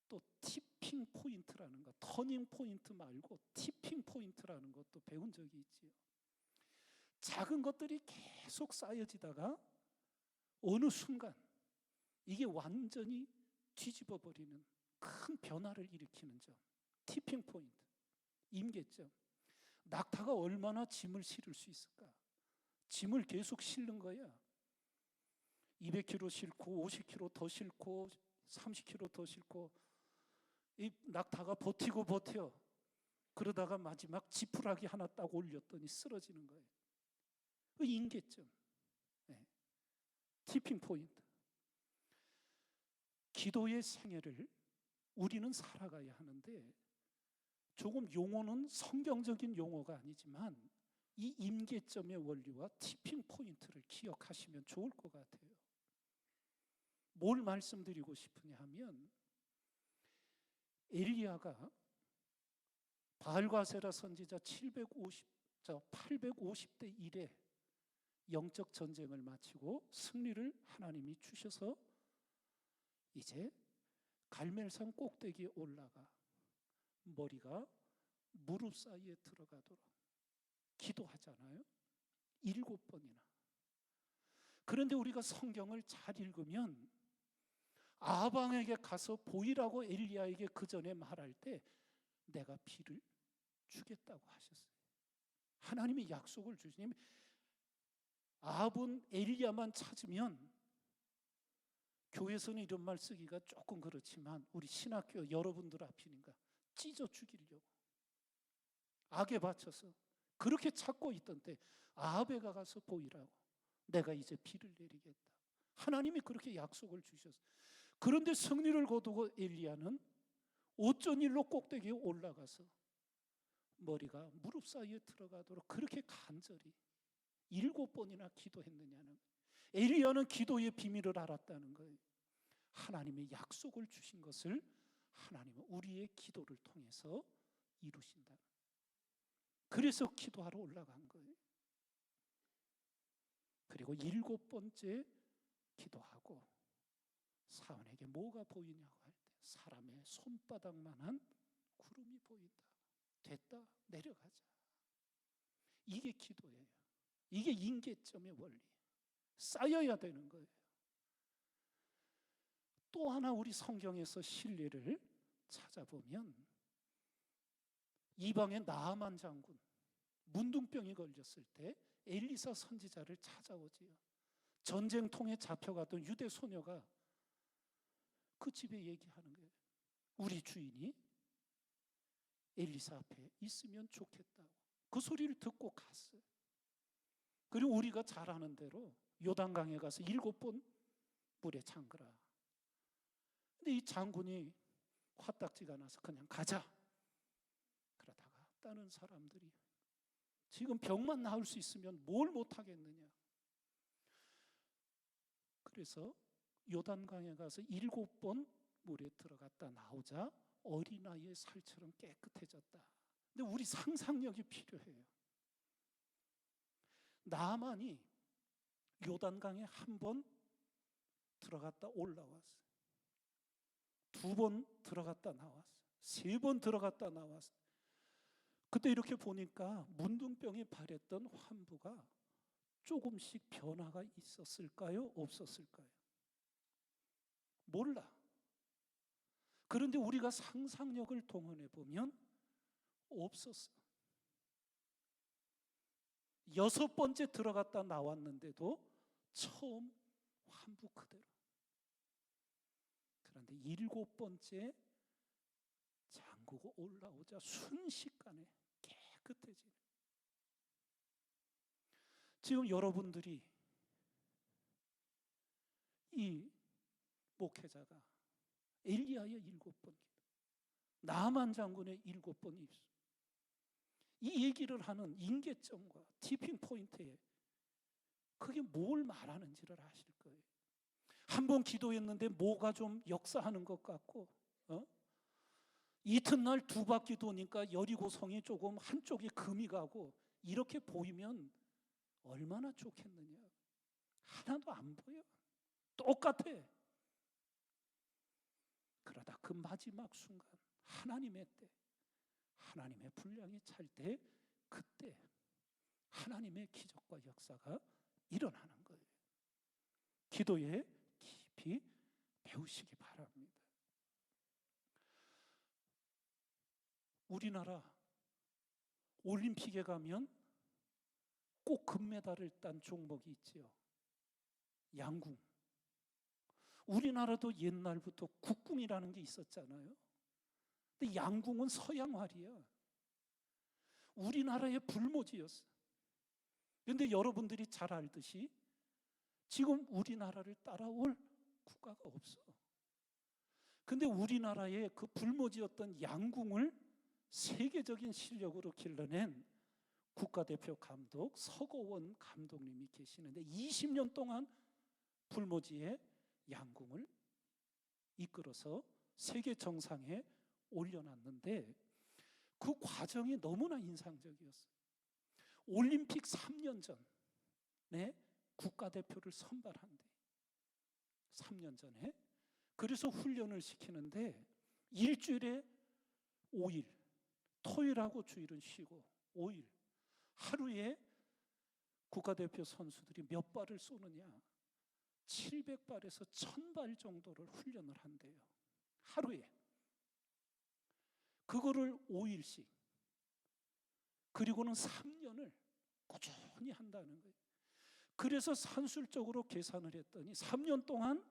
또 티핑 포인트라는 것, 터닝 포인트 말고 티핑 포인트라는 것도 배운 적이 있지요. 작은 것들이 계속 쌓여지다가 어느 순간 이게 완전히 뒤집어 버리는 큰 변화를 일으키는 점, 티핑 포인트, 임계점. 낙타가 얼마나 짐을 실을 수 있을까? 짐을 계속 실는 거야. 200kg 싣고 50kg 더 싣고 30kg 더 싣고, 이 낙타가 버티고 버텨. 그러다가 마지막 지푸라기 하나 딱 올렸더니 쓰러지는 거예요. 그 임계점, 네. 티핑 포인트. 기도의 생애를 우리는 살아가야 하는데, 조금 용어는 성경적인 용어가 아니지만 이 임계점의 원리와 티핑 포인트를 기억하시면 좋을 것 같아요. 뭘 말씀드리고 싶으냐 하면, 엘리야가 바알과세라 선지자 850대 1에 영적 전쟁을 마치고 승리를 하나님이 주셔서 이제 갈멜산 꼭대기에 올라가 머리가 무릎 사이에 들어가도록 기도하잖아요. 7번이나. 그런데 우리가 성경을 잘 읽으면 아합왕에게 가서 보이라고 엘리야에게 그 전에 말할 때 내가 비를 주겠다고 하셨어요. 하나님이 약속을 주시니, 아합은 엘리야만 찾으면, 교회에서는 이런 말 쓰기가 조금 그렇지만 우리 신학교 여러분들 앞이니까 찢어 죽이려고 악에 바쳐서 그렇게 찾고 있던 때 아합에가 가서 보이라고 내가 이제 비를 내리겠다. 하나님이 그렇게 약속을 주셨어요. 그런데 승리를 거두고 엘리야는 어쩐 일로 꼭대기에 올라가서 머리가 무릎 사이에 들어가도록 그렇게 간절히 7번이나 기도했느냐는, 엘리야는 기도의 비밀을 알았다는 거예요. 하나님의 약속을 주신 것을 하나님은 우리의 기도를 통해서 이루신다. 그래서 기도하러 올라간 거예요. 그리고 7번째 기도하고 사원에게 뭐가 보이냐고 할 때 사람의 손바닥만한 구름이 보인다. 됐다, 내려가자. 이게 기도예요. 이게 임계점의 원리. 쌓여야 되는 거예요. 또 하나 우리 성경에서 신뢰를 찾아보면 이방의 나아만 장군, 문둥병이 걸렸을 때 엘리사 선지자를 찾아오지요. 전쟁통에 잡혀갔던 유대 소녀가 그 집에 얘기하는 거예요. 우리 주인이 엘리사 앞에 있으면 좋겠다고. 그 소리를 듣고 갔어요. 그리고 우리가 잘 아는 대로 요단강에 가서 7번 물에 잠그라. 근데 이 장군이 화딱지가 나서 그냥 가자. 그러다가 다른 사람들이 지금 병만 나을 수 있으면 뭘 못하겠느냐. 그래서 요단강에 가서 7번 물에 들어갔다 나오자 어린아이의 살처럼 깨끗해졌다. 근데 우리 상상력이 필요해요. 나만이 요단강에 한 번 들어갔다 올라왔어요. 2번 들어갔다 나왔어요. 3번 들어갔다 나왔어요. 그때 이렇게 보니까 문둥병에 발했던 환부가 조금씩 변화가 있었을까요? 없었을까요? 몰라. 그런데 우리가 상상력을 동원해 보면 없었어. 6번째 들어갔다 나왔는데도 처음 환부 그대로. 그런데 7번째 잠그고 올라오자 순식간에 깨끗해지네. 지금 여러분들이 이 목회자가 엘리야의 7번 기도, 나만 장군의 7번 입수, 이 얘기를 하는 인계점과 티핑 포인트에 그게 뭘 말하는지를 아실 거예요. 한 번 기도했는데 뭐가 좀 역사하는 것 같고, 이튿날 2바퀴 도니까 여리고성이 조금 한쪽이 금이 가고 이렇게 보이면 얼마나 좋겠느냐. 하나도 안 보여. 똑같아. 그러다 그 마지막 순간 하나님의 때, 하나님의 분량이 찰 때, 그때 하나님의 기적과 역사가 일어나는 거예요. 기도에 깊이 배우시기 바랍니다. 우리나라 올림픽에 가면 꼭 금메달을 딴 종목이 있지요. 양궁. 우리나라도 옛날부터 국궁이라는 게 있었잖아요. 근데 양궁은 서양활이야. 우리나라의 불모지였어. 그런데 여러분들이 잘 알듯이 지금 우리나라를 따라올 국가가 없어. 근데 우리나라의 그 불모지였던 양궁을 세계적인 실력으로 길러낸 국가대표 감독 서거원 감독님이 계시는데 20년 동안 불모지의 양궁을 이끌어서 세계 정상에 올려놨는데 그 과정이 너무나 인상적이었어요. 올림픽 3년 전에 국가대표를 선발한대. 3년 전에. 그래서 훈련을 시키는데 일주일에 5일, 토요일하고 주일은 쉬고 5일, 하루에 국가대표 선수들이 몇 발을 쏘느냐, 700발에서 1000발 정도를 훈련을 한대요. 하루에. 그거를 5일씩, 그리고는 3년을 꾸준히 한다는 거예요. 그래서 산술적으로 계산을 했더니 3년 동안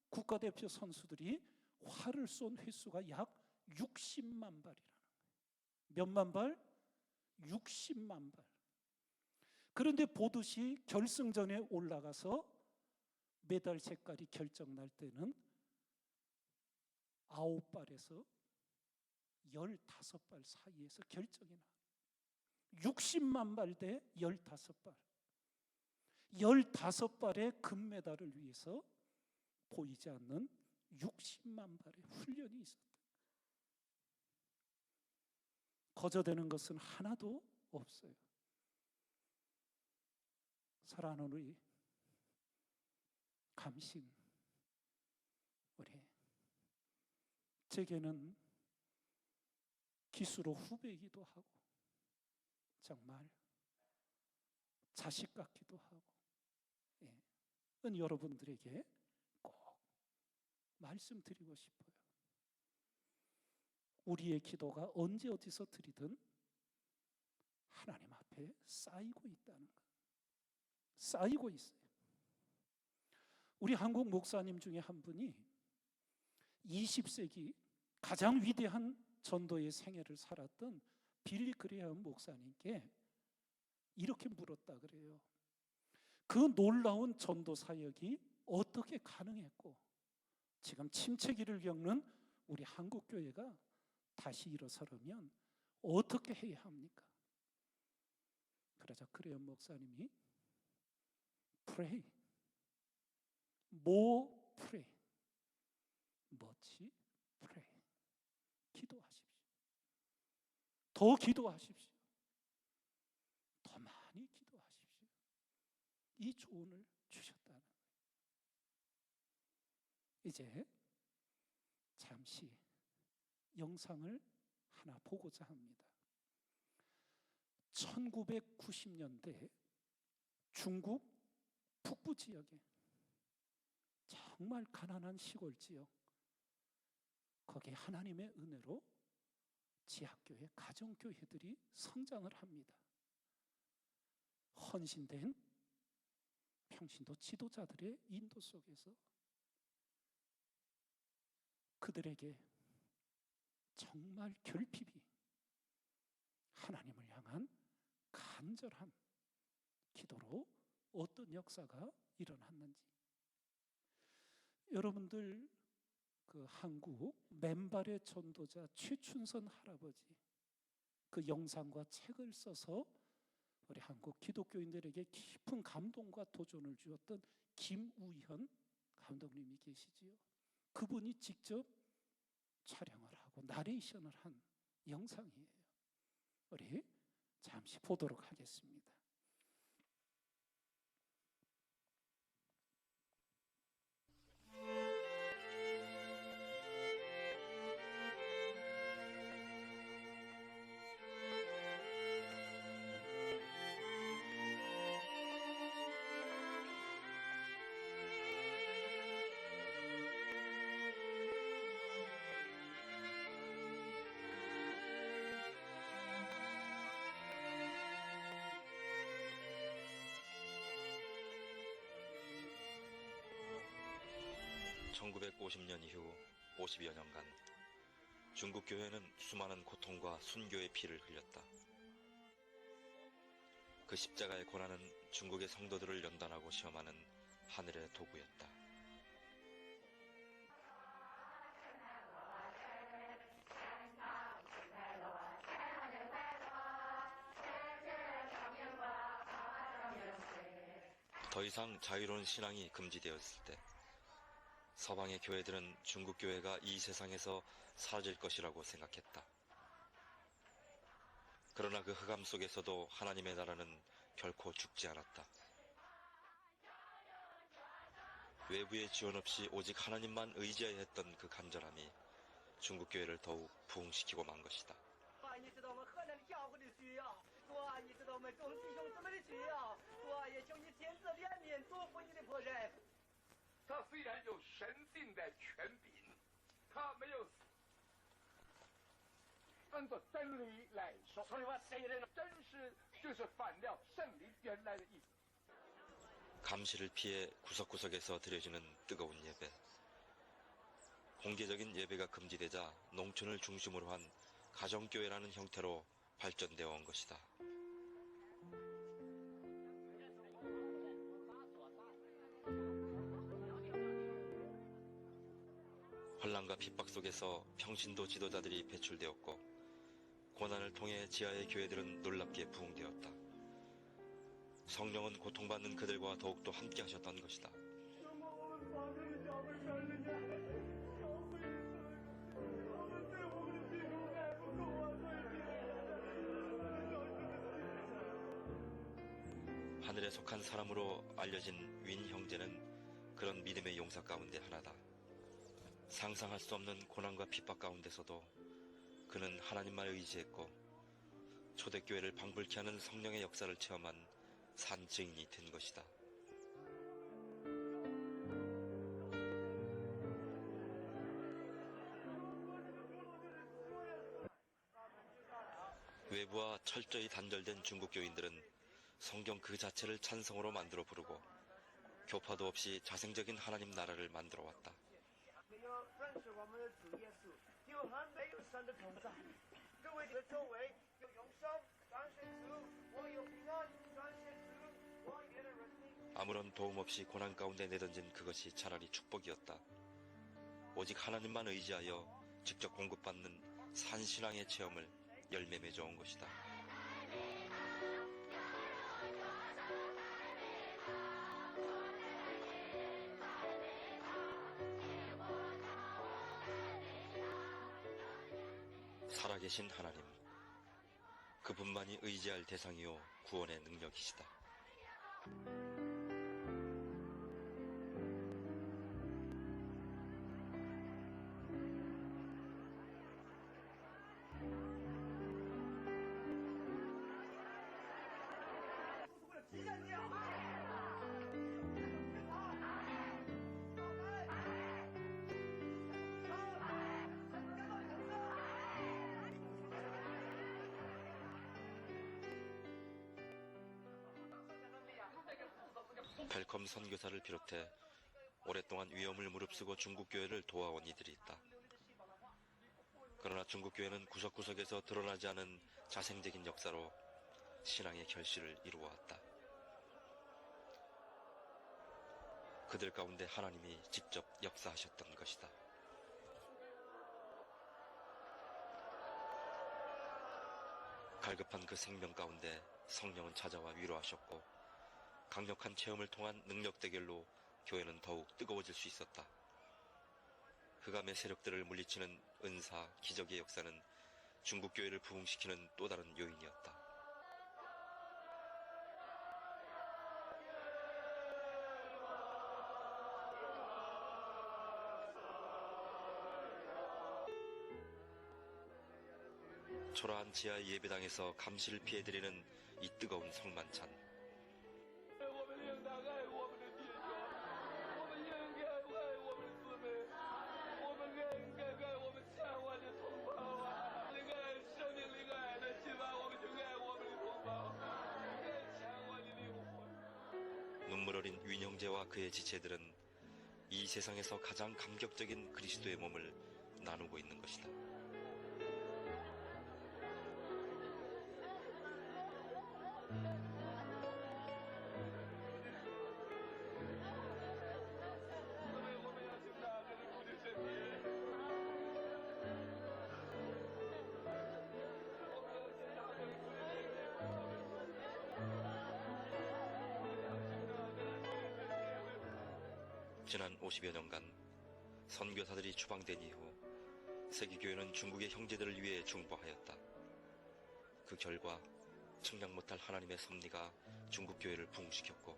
국가대표 선수들이 활을 쏜 횟수가 약 60만 발이라는 거예요. 몇만 발? 60만 발. 그런데 보듯이 결승전에 올라가서 메달 색깔이 결정날 때는 9발에서 15발 사이에서 결정이 나. 60만 발 대 15발. 15발의 금메달을 위해서 보이지 않는 60만 발의 훈련이 있었다. 거저되는 것은 하나도 없어요. 사랑하는 우리 감신, 우리 제게는 기수로 후배이기도 하고 정말 자식 같기도 하고, 여러분들에게 꼭 말씀드리고 싶어요. 우리의 기도가 언제 어디서 드리든 하나님 앞에 쌓이고 있다는 것. 쌓이고 있어요. 우리 한국 목사님 중에 한 분이 20세기 가장 위대한 전도의 생애를 살았던 빌리 그레이엄 목사님께 이렇게 물었다 그래요. 그 놀라운 전도 사역이 어떻게 가능했고 지금 침체기를 겪는 우리 한국 교회가 다시 일어서려면 어떻게 해야 합니까? 그러자 그레이엄 목사님이 pray, more pray, much pray, 기도하십시오. 더 기도하십시오. 더 많이 기도하십시오. 이 조언을 주셨다는 거예요. 이제 잠시 영상을 하나 보고자 합니다. 1990년대 중국 북부 지역에 정말 가난한 시골 지역, 거기에 하나님의 은혜로 지하교회, 가정교회들이 성장을 합니다. 헌신된 평신도 지도자들의 인도 속에서 그들에게 정말 결핍이 하나님을 향한 간절한 기도로 어떤 역사가 일어났는지, 여러분들 그 한국 맨발의 전도자 최춘선 할아버지 그 영상과 책을 써서 우리 한국 기독교인들에게 깊은 감동과 도전을 주었던 김우현 감독님이 계시지요. 그분이 직접 촬영을 하고 나레이션을 한 영상이에요. 우리 잠시 보도록 하겠습니다. (1950년) 이후 50여 년간 중국 교회는 수많은 고통과 순교의 피를 흘렸다. 그 십자가의 고난은 중국의 성도들을 연단하고 시험하는 하늘의 도구였다. 더 이상 자유로운 신앙이 금지되었을 때 서방의 교회들은 중국 교회가 이 세상에서 사라질 것이라고 생각했다. 그러나 그 흑암 속에서도 하나님의 나라는 결코 죽지 않았다. 외부의 지원 없이 오직 하나님만 의지해야 했던 그 간절함이 중국 교회를 더욱 부흥시키고 만 것이다. 你知道我们河南的教会的需要，主啊，你知道我们众弟兄姊妹的需要，主啊，也求你亲自怜悯祝福你的仆人。他虽然有神性的权柄，他没有按照真理来说，所以我谁人真实就是反了圣灵原来的意思。 감시를 피해 구석구석에서 드려지는 뜨거운 예배. 공개적인 예배가 금지되자 농촌을 중심으로 한 가정교회라는 형태로 발전되어 온 것이다. 환난과 핍박 속에서 평신도 지도자들이 배출되었고 고난을 통해 지하의 교회들은 놀랍게 부흥되었다. 성령은 고통받는 그들과 더욱더 함께 하셨던 것이다. 하늘에 속한 사람으로 알려진 윈 형제는 그런 믿음의 용사 가운데 하나다. 상상할 수 없는 고난과 핍박 가운데서도 그는 하나님만 의지했고 초대교회를 방불케 하는 성령의 역사를 체험한 산 증인이 된 것이다. 외부와 철저히 단절된 중국 교인들은 성경 그 자체를 찬성으로 만들어 부르고 교파도 없이 자생적인 하나님 나라를 만들어 왔다. 没有认识我们的主耶稣，就还没有神的同在。各位的周围有永生，感谢主，我有平安，感谢主，我也的人民。 아무런 도움 없이 고난 가운데 내던진 그것이 차라리 축복이었다. 오직 하나님만 의지하여 직접 공급받는 산신앙의 체험을 열매 맺어온 것이다. 살아계신 하나님, 그분만이 의지할 대상이요 구원의 능력이시다. 벨컴 선교사를 비롯해 오랫동안 위험을 무릅쓰고 중국교회를 도와온 이들이 있다. 그러나 중국교회는 구석구석에서 드러나지 않은 자생적인 역사로 신앙의 결실을 이루어왔다. 그들 가운데 하나님이 직접 역사하셨던 것이다. 갈급한 그 생명 가운데 성령은 찾아와 위로하셨고 강력한 체험을 통한 능력 대결로 교회는 더욱 뜨거워질 수 있었다. 흑암의 세력들을 물리치는 은사, 기적의 역사는 중국교회를 부흥시키는 또 다른 요인이었다. 초라한 지하의 예배당에서 감시를 피해드리는 이 뜨거운 성만찬. 我们应当爱我们的弟兄，我们应该爱我们的姊妹，我们应该爱我们千万的同胞啊！那个生命里爱的希望，我们就爱我们的同胞，爱千万的灵魂。 눈물 어린 윈 형제와 그의 지체들은 이 세상에서 가장 감격적인 그리스도의 몸을 나누고 있는 것이다. 지난 50여 년간 선교사들이 추방된 이후 세계교회는 중국의 형제들을 위해 중보하였다. 그 결과 측량 못할 하나님의 섭리가 중국교회를 부흥시켰고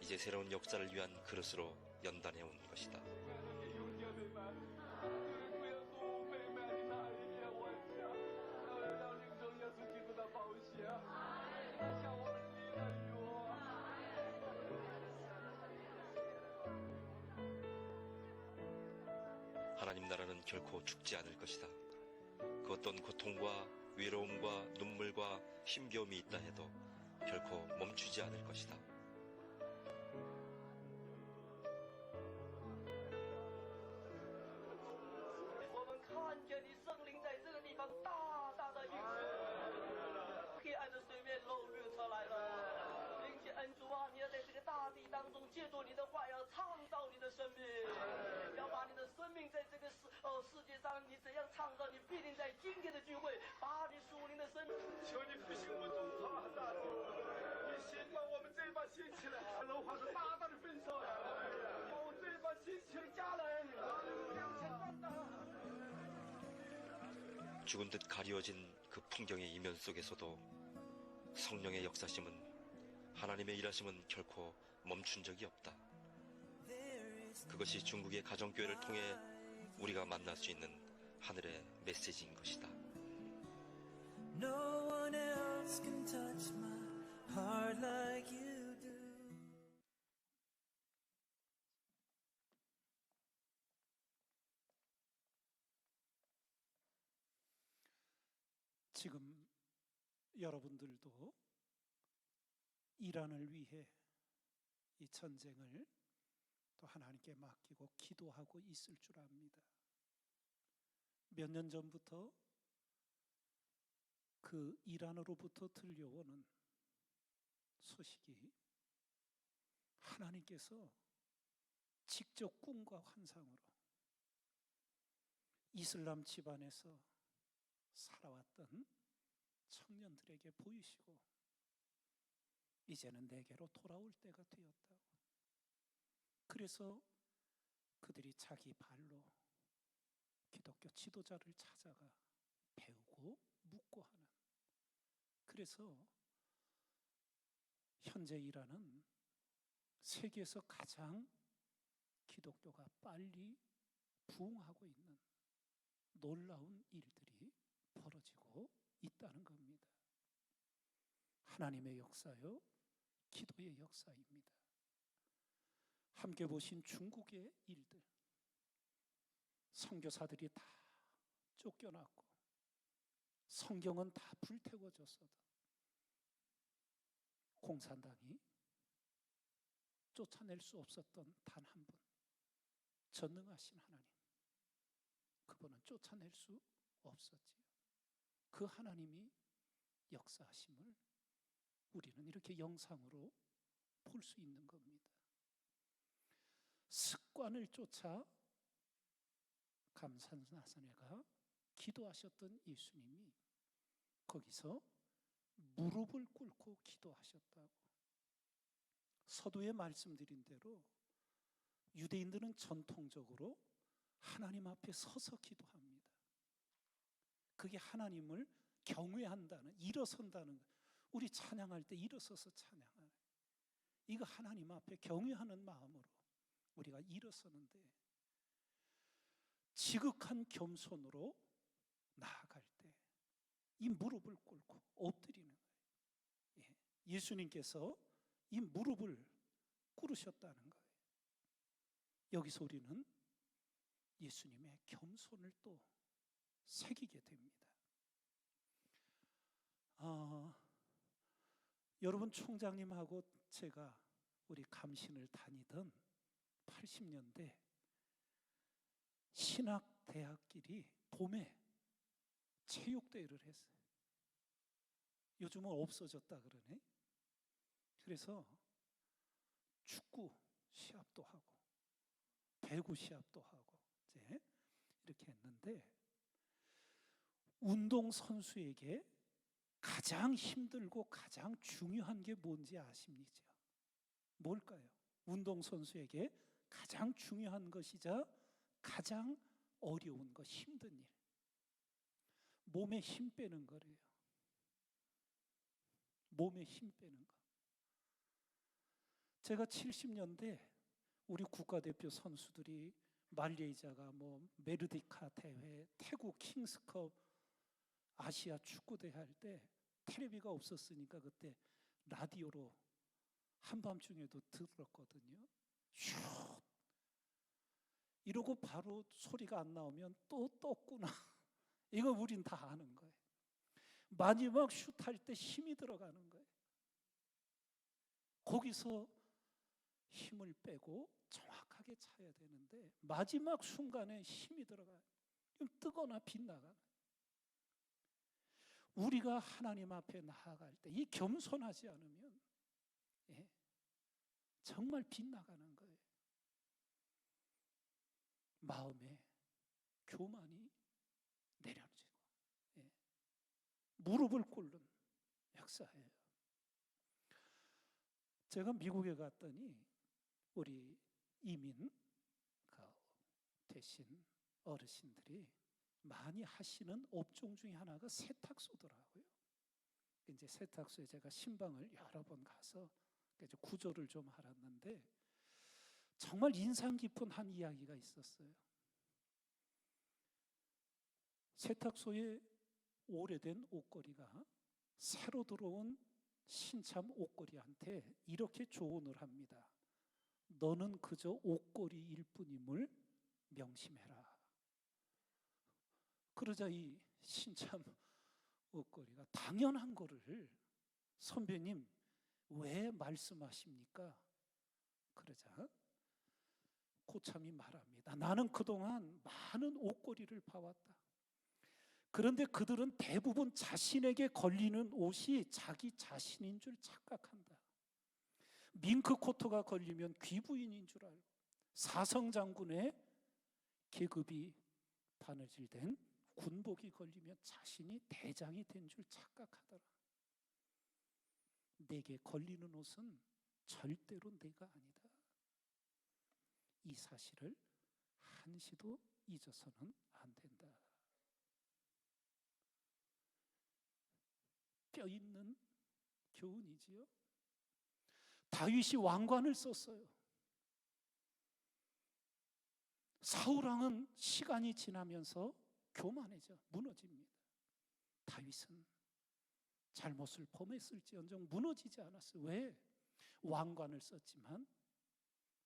이제 새로운 역사를 위한 그릇으로 연단해 온 것이다. 하나님 나라는 결코 죽지 않을 것이다. 그 어떤 고통과 외로움과 눈물과 힘겨움이 있다 해도 결코 멈추지 않을 것이다. 我们看见你圣灵在这个地方大大的运行，黑暗的水面漏绿出来了，并且恩主啊，你要在这个大地当中借助你的话，要创造你的生命，要把你的生命在这个世界上，你怎样创造，你必定在今天的聚会把你属灵的生命。求你复兴我们中华大地，你先把我们这一把兴起来，文化是大大的丰收，把我这一把兴起的家人，两千万的。 죽은 듯 가리워진 그 풍경의 이면 속에서도 성령의 역사심은 하나님의 일하심은 결코 멈춘 적이 없다. 그것이 중국의 가정교회를 통해 우리가 만날 수 있는 하늘의 메시지인 것이다. No one else can touch my heart like you do. 지금 여러분들도 이란을 위해 이 전쟁을 또 하나님께 맡기고 기도하고 있을 줄 압니다. 몇 년 전부터 그 이란으로부터 들려오는 소식이 하나님께서 직접 꿈과 환상으로 이슬람 집안에서 살아왔던 청년들에게 보이시고 이제는 내게로 돌아올 때가 되었다고. 그래서 그들이 자기 발로 기독교 지도자를 찾아가 배우고 묻고 하는 그래서 현재 일하는 세계에서 가장 기독교가 빨리 부흥하고 있는 놀라운 일들이 벌어지고 있다는 겁니다. 하나님의 역사요, 기도의 역사입니다. 함께 보신 중국의 일들, 선교사들이 다 쫓겨났고 성경은 다 불태워졌어도 공산당이 쫓아낼 수 없었던 단 한 분, 전능하신 하나님, 그분은 쫓아낼 수 없었지요. 그 하나님이 역사하심을 우리는 이렇게 영상으로 볼 수 있는 겁니다. 습관을 쫓아 감산나사네가 기도하셨던 예수님이 거기서 무릎을 꿇고 기도하셨다고. 서두에 말씀드린 대로 유대인들은 전통적으로 하나님 앞에 서서 기도합니다. 그게 하나님을 경외한다는, 일어선다는 것. 우리 찬양할 때 일어서서 찬양하는, 이거 하나님 앞에 경외하는 마음으로 우리가 일어서는데, 지극한 겸손으로 나아갈 때 이 무릎을 꿇고 엎드리는 거예요. 예수님께서 이 무릎을 꿇으셨다는 거예요. 여기서 우리는 예수님의 겸손을 또 새기게 됩니다. 여러분, 총장님하고 제가 우리 감신을 다니던 80년대 신학대학끼리 봄에 체육대회를 했어요. 요즘은 없어졌다 그러네. 그래서 축구 시합도 하고 배구 시합도 하고 이제 이렇게 했는데, 운동선수에게 가장 힘들고 가장 중요한 게 뭔지 아십니까? 뭘까요? 운동선수에게 가장 중요한 것이자 가장 어려운 것, 힘든 일, 몸에 힘 빼는 거래요. 몸에 힘 빼는 거. 제가 70년대 우리 국가대표 선수들이 말레이시아가 메르디카 대회, 태국 킹스컵, 아시아 축구대회 할 때 텔레비가 없었으니까 그때 라디오로 한밤중에도 들었거든요. 슛! 이러고 바로 소리가 안 나오면 또 떴구나. 이거 우린 다 아는 거예요. 마지막 슛할 때 힘이 들어가는 거예요. 거기서 힘을 빼고 정확하게 차야 되는데 마지막 순간에 힘이 들어가요. 뜨거나 빗나가요. 우리가 하나님 앞에 나아갈 때 이 겸손하지 않으면 정말 빗나가는 거예요. 마음에 교만이 내려지고 무릎을 꿇는 역사예요. 제가 미국에 갔더니 우리 이민 되신 어르신들이 많이 하시는 업종 중에 하나가 세탁소더라고요. 이제 세탁소에 제가 신방을 여러 번 가서 이제 구조를 좀 알았는데 정말 인상 깊은 한 이야기가 있었어요. 세탁소에 오래된 옷걸이가 새로 들어온 신참 옷걸이한테 이렇게 조언을 합니다. 너는 그저 옷걸이일 뿐임을 명심해라. 그러자 이 신참 옷걸이가 당연한 거를 선배님 왜 말씀하십니까? 그러자 고참이 말합니다. 나는 그동안 많은 옷걸이를 봐왔다. 그런데 그들은 대부분 자신에게 걸리는 옷이 자기 자신인 줄 착각한다. 밍크 코트가 걸리면 귀부인인 줄 알고 사성장군의 계급이 바느질된 군복이 걸리면 자신이 대장이 된 줄 착각하더라. 내게 걸리는 옷은 절대로 내가 아니다. 이 사실을 한시도 잊어서는 안 된다. 껴있는 교훈이지요. 다윗이 왕관을 썼어요. 사울왕은 시간이 지나면서 교만해져 무너집니다. 다윗은 잘못을 범했을지언정 무너지지 않았어요. 왜? 왕관을 썼지만,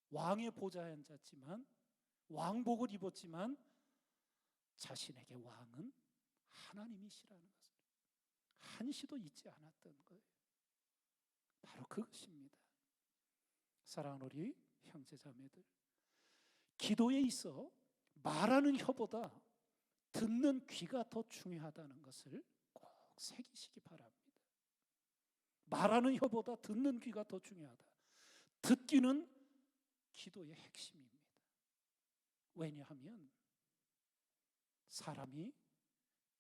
왕의 보좌에 앉았지만, 왕복을 입었지만 자신에게 왕은 하나님이시라는 것을 한시도 잊지 않았던 거예요. 바로 그것입니다. 사랑하는 우리 형제자매들, 기도에 있어 말하는 혀보다 듣는 귀가 더 중요하다는 것을 꼭 새기시기 바랍니다. 말하는 혀보다 듣는 귀가 더 중요하다. 듣기는 기도의 핵심입니다. 왜냐하면 사람이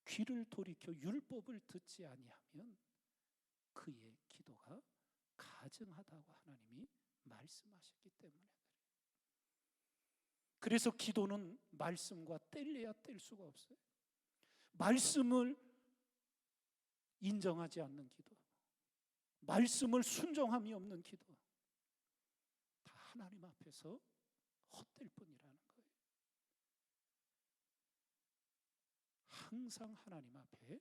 귀를 돌이켜 율법을 듣지 아니하면 그의 기도가 가증하다고 하나님이 말씀하셨기 때문에 그래요. 그래서 기도는 말씀과 뗄래야 뗄 수가 없어요. 말씀을 인정하지 않는 기도, 말씀을 순종함이 없는 기도, 다 하나님 앞에서 헛될 뿐이라는 거예요. 항상 하나님 앞에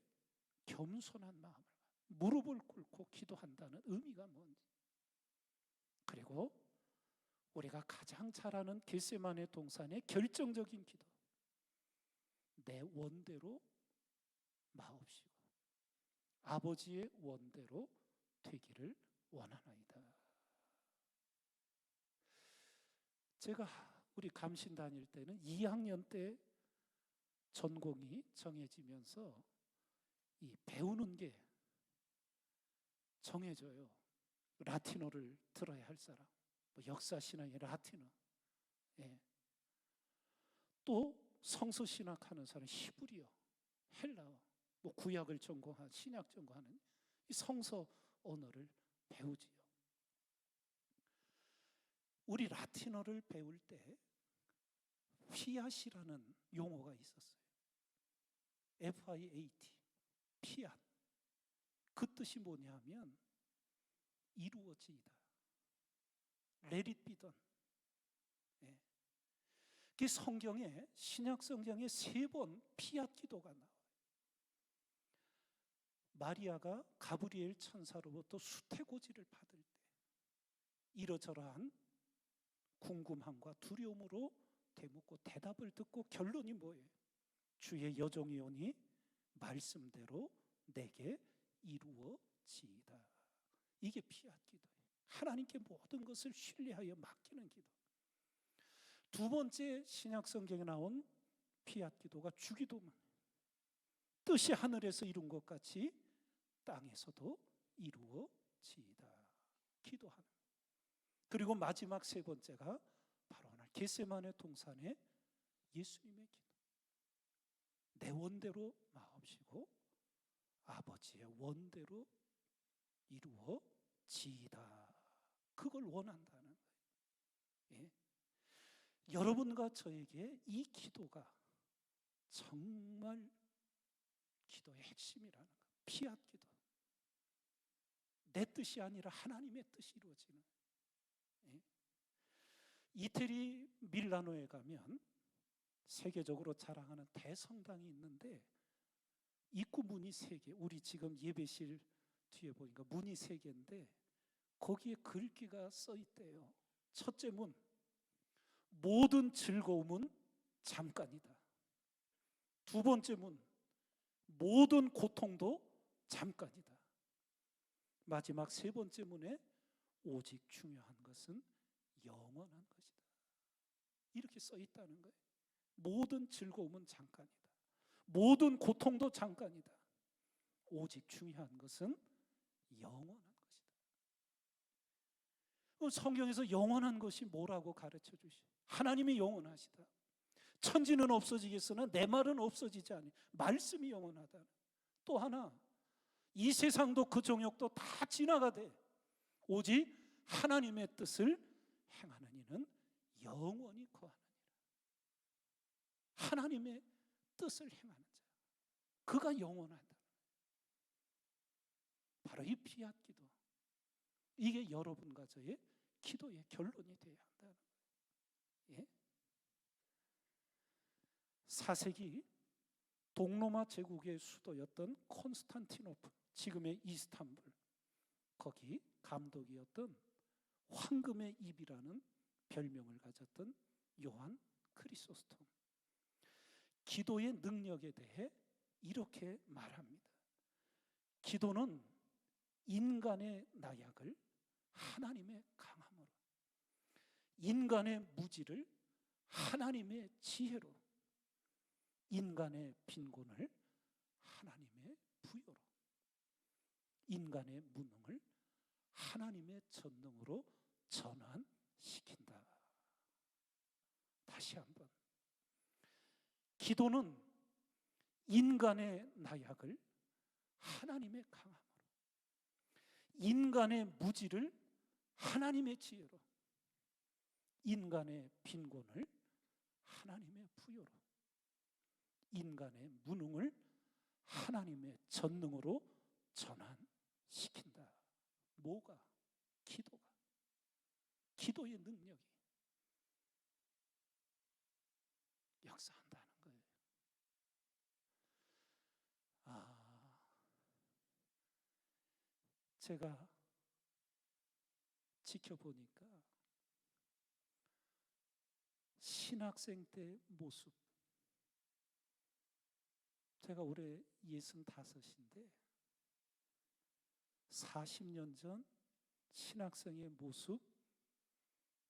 겸손한 마음을, 무릎을 꿇고 기도한다는 의미가 뭔지, 그리고 우리가 가장 잘 아는 겟세마네 동산의 결정적인 기도, 내 원대로 마옵시고 아버지의 원대로 되기를 원하나이다. 제가 우리 감신 다닐 때는 2학년 때 전공이 정해지면서 이 배우는 게 정해져요. 라틴어를 들어야 할 사람, 뭐 역사 신학의 라틴어, 예. 또 성서 신학하는 사람 히브리어, 헬라어, 뭐 구약을 전공한 신약 전공하는 이 성서 언어를 배우지요. 우리 라틴어를 배울 때 피앗이라는 용어가 있었어요. FIAT, 피앗. 그 뜻이 뭐냐면 이루어지이다. Let it be done. 예. 그 성경에, 신약 성경에 3번 피앗 기도가 나와요. 마리아가 가브리엘 천사로부터 수태고지를 받을 때 이러저러한 궁금함과 두려움으로 되묻고 대답을 듣고 결론이 뭐예요? 주의 여종이 오니 말씀대로 내게 이루어지이다. 이게 피앗 기도예요. 하나님께 모든 것을 신뢰하여 맡기는 기도. 두 번째 신약 성경에 나온 피앗 기도가 주기도문. 뜻이 하늘에서 이룬 것 같이 땅에서도 이루어지이다. 기도하는. 그리고 마지막 3번째가 바로 오늘 겟세마네 동산의 예수님의 기도. 내 원대로 마옵시고 아버지의 원대로 이루어지이다. 그걸 원한다는 거예요. 예. 여러분과 저에게 이 기도가 정말 기도의 핵심이라는 거예요. 피앗 기도. 내 뜻이 아니라 하나님의 뜻이 이루어지는. 예. 이태리 밀라노에 가면 세계적으로 자랑하는 대성당이 있는데 입구 문이 3개. 우리 지금 예배실 뒤에 보니까 문이 3개인데 거기에 글귀가 써 있대요. 첫째 문, 모든 즐거움은 잠깐이다. 두 번째 문, 모든 고통도 잠깐이다. 마지막 3번째 문에 오직 중요한 것은 영원한 것이다. 이렇게 써 있다는 거예요. 모든 즐거움은 잠깐이다. 모든 고통도 잠깐이다. 오직 중요한 것은 영원한 것이다. 그럼 성경에서 영원한 것이 뭐라고 가르쳐 주시오? 하나님이 영원하시다. 천지는 없어지겠으나 내 말은 없어지지 않니. 말씀이 영원하다. 또 하나, 이 세상도 그 정욕도 다 지나가되 오직 하나님의 뜻을 행하는 이는 영원히 거하느니라. 하나님의 뜻을 행하는 자, 그가 영원하다. 바로 이 피앗 기도. 이게 여러분과 저의 기도의 결론이 되어야 한다는 거예요. 예? 4세기 동로마 제국의 수도였던 콘스탄티노플, 지금의 이스탄불, 거기 감독이었던 황금의 입이라는 별명을 가졌던 요한 크리소스톰. 기도의 능력에 대해 이렇게 말합니다. 기도는 인간의 나약을 하나님의 강함으로, 인간의 무지를 하나님의 지혜로, 인간의 빈곤을 하나님의 부여로, 인간의 무능을 하나님의 전능으로 전환시킨다. 다시 한번. 기도는 인간의 나약을 하나님의 강함으로, 인간의 무지를 하나님의 지혜로, 인간의 빈곤을 하나님의 부여로, 인간의 무능을 하나님의 전능으로 전환시킨다. 뭐가? 기도가. 기도의 능력이 역사한다는 거예요. 제가 지켜보니까 신학생 때 모습, 제가 올해 65인데 40년 전 신학생의 모습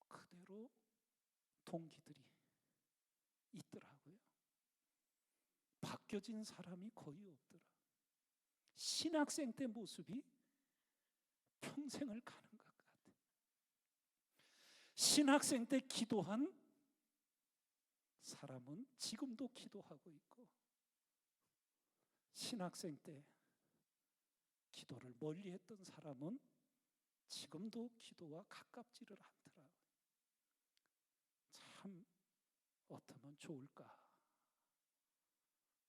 그대로 동기들이 있더라고요. 바뀌어진 사람이 거의 없더라. 신학생 때 모습이 평생을 가는 것 같아. 신학생 때 기도한 사람은 지금도 기도하고 있고, 신학생 때 기도를 멀리 했던 사람은 지금도 기도와 가깝지를 않더라고요. 참 어떠면 좋을까?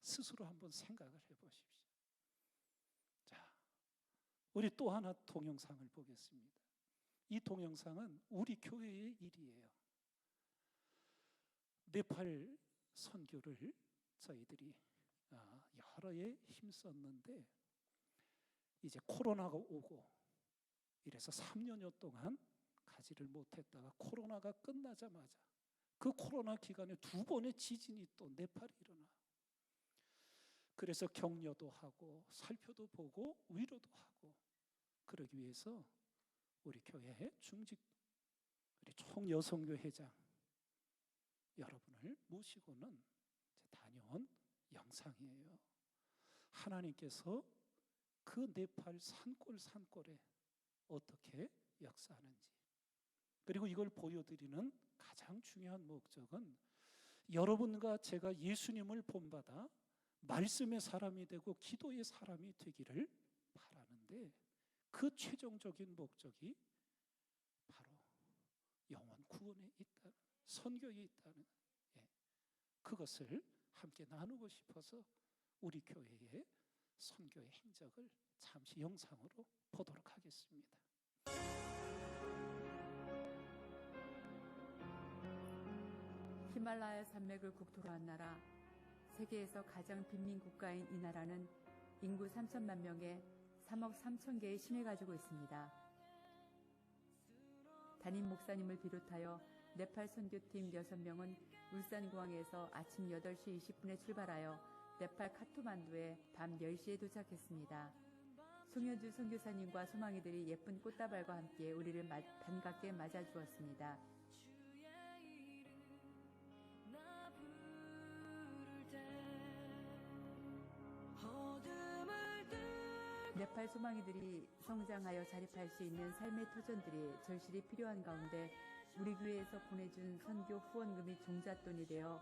스스로 한번 생각을 해보십시오. 자, 우리 또 하나 동영상을 보겠습니다. 이 동영상은 우리 교회의 일이에요. 네팔 선교를 저희들이 여러 해 힘썼는데 이제 코로나가 오고 이래서 3년여 동안 가지를 못했다가 코로나가 끝나자마자 그 코로나 기간에 2번의 지진이 또 네팔에 일어나. 그래서 격려도 하고 살펴도 보고 위로도 하고 그러기 위해서 우리 교회의 중직 우리 총여성교 회장 여러분을 모시고는 다녀온 영상이에요. 하나님께서 그 네팔 산골에 어떻게 역사하는지, 그리고 이걸 보여드리는 가장 중요한 목적은 여러분과 제가 예수님을 본받아 말씀의 사람이 되고 기도의 사람이 되기를 바라는데, 그 최종적인 목적이 바로 영혼 구원에 있다는, 선교에 있다는, 그것을 함께 나누고 싶어서 우리 교회의 선교의 행적을 잠시 영상으로 보도록 하겠습니다. 히말라야 산맥을 국토로 한 나라, 세계에서 가장 빈민 국가인 이 나라는 인구 3천만 명에 3억 3천 개의 신을 가지고 있습니다. 담임 목사님을 비롯하여 네팔 선교팀 6명은 울산공항에서 아침 8시 20분에 출발하여 네팔 카트만두에 밤 10시에 도착했습니다. 송현주 선교사님과 소망이들이 예쁜 꽃다발과 함께 우리를 반갑게 맞아주었습니다. 네팔 소망이들이 성장하여 자립할 수 있는 삶의 터전들이 절실히 필요한 가운데 우리 교회에서 보내준 선교 후원금이 종잣돈이 되어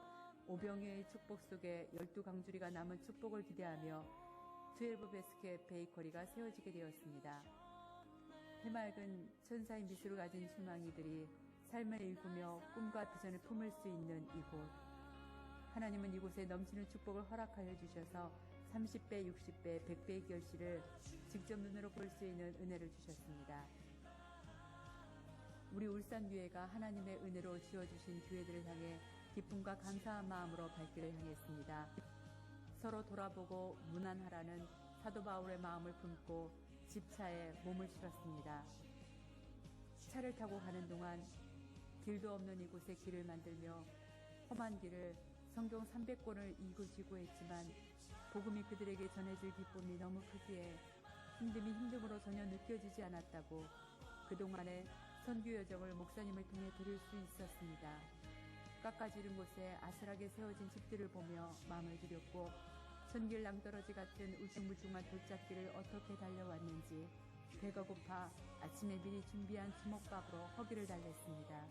오병이의 축복 속에 12강주리가 남은 축복을 기대하며 12베스켓 베이커리가 세워지게 되었습니다. 해맑은 천사의 미소를 가진 소망이들이 삶을 일구며 꿈과 비전을 품을 수 있는 이곳. 하나님은 이곳에 넘치는 축복을 허락하여 주셔서 30배, 60배, 100배의 결실을 직접 눈으로 볼 수 있는 은혜를 주셨습니다. 우리 울산교회가 하나님의 은혜로 지어주신 교회들을 향해 기쁨과 감사한 마음으로 발길을 향했습니다. 서로 돌아보고 문안하라는 사도 바울의 마음을 품고 집차에 몸을 실었습니다. 차를 타고 가는 동안 길도 없는 이곳에 길을 만들며 험한 길을 성경 300권을 읽으시고 했지만 복음이 그들에게 전해질 기쁨이 너무 크기에 힘듦으로 전혀 느껴지지 않았다고 그동안의 선교 여정을 목사님을 통해 들을 수 있었습니다. 깎아지른 곳에 아슬하게 세워진 집들을 보며 마음을 졸였고 천길 낭떠러지 같은 울퉁불퉁한 돌짝길을 어떻게 달려왔는지 배가 고파 아침에 미리 준비한 주먹밥으로 허기를 달랬습니다.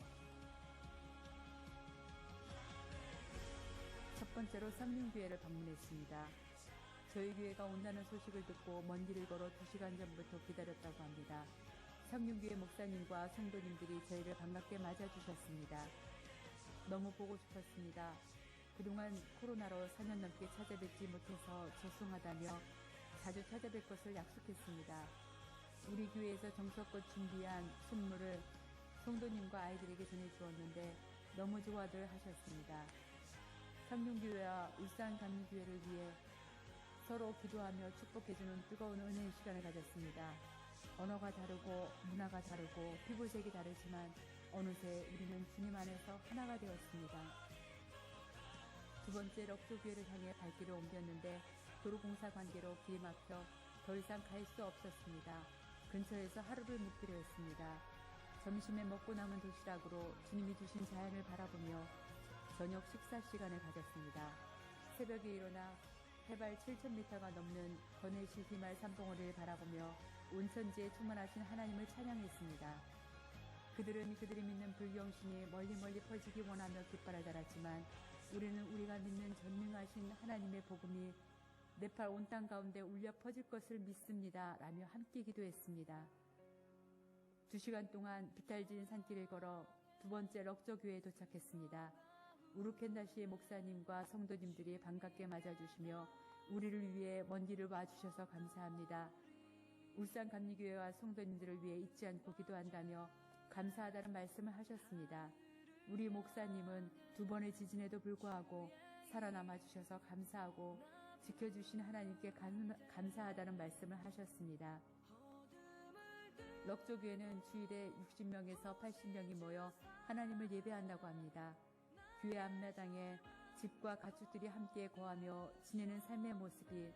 첫 번째로 쌍용교회를 방문했습니다. 저희 교회가 온다는 소식을 듣고 먼 길을 걸어 2시간 전부터 기다렸다고 합니다. 쌍용교회 목사님과 성도님들이 저희를 반갑게 맞아주셨습니다. 너무 보고 싶었습니다. 그동안 코로나로 4년 넘게 찾아뵙지 못해서 죄송하다며 자주 찾아뵐 것을 약속했습니다. 우리 교회에서 정성껏 준비한 선물을 성도님과 아이들에게 전해주었는데 너무 좋아들 하셨습니다. 쌍용교회와 울산감리교회를 위해 서로 기도하며 축복해주는 뜨거운 은혜의 시간을 가졌습니다. 언어가 다르고 문화가 다르고 피부색이 다르지만 어느새 우리는 주님 안에서 하나가 되었습니다. 두 번째 럭조교회를 향해 발길을 옮겼는데 도로공사 관계로 길이 막혀 더 이상 갈 수 없었습니다. 근처에서 하루를 묵기로 했습니다. 점심에 먹고 남은 도시락으로 주님이 주신 자연을 바라보며 저녁 식사 시간을 가졌습니다. 새벽에 일어나 해발 7,000m가 넘는 거내시 희말 산봉우리를 바라보며 온천지에 충만하신 하나님을 찬양했습니다. 그들은 그들이 믿는 불경신이 멀리 퍼지기 원하며 깃발을 달았지만 우리는 우리가 믿는 전능하신 하나님의 복음이 네팔 온 땅 가운데 울려 퍼질 것을 믿습니다. 라며 함께 기도했습니다. 2시간 동안 비탈진 산길을 걸어 두 번째 럭저교회에 도착했습니다. 우르켄다시의 목사님과 성도님들이 반갑게 맞아주시며 우리를 위해 먼 길을 와주셔서 감사합니다. 울산감리교회와 성도님들을 위해 잊지 않고 기도한다며 감사하다는 말씀을 하셨습니다. 우리 목사님은 두 번의 지진에도 불구하고 살아남아 주셔서 감사하고 지켜주신 하나님께 감사하다는 말씀을 하셨습니다. 럭조교회는 주일에 60명에서 80명이 모여 하나님을 예배한다고 합니다. 교회 앞마당에 집과 가축들이 함께 거하며 지내는 삶의 모습이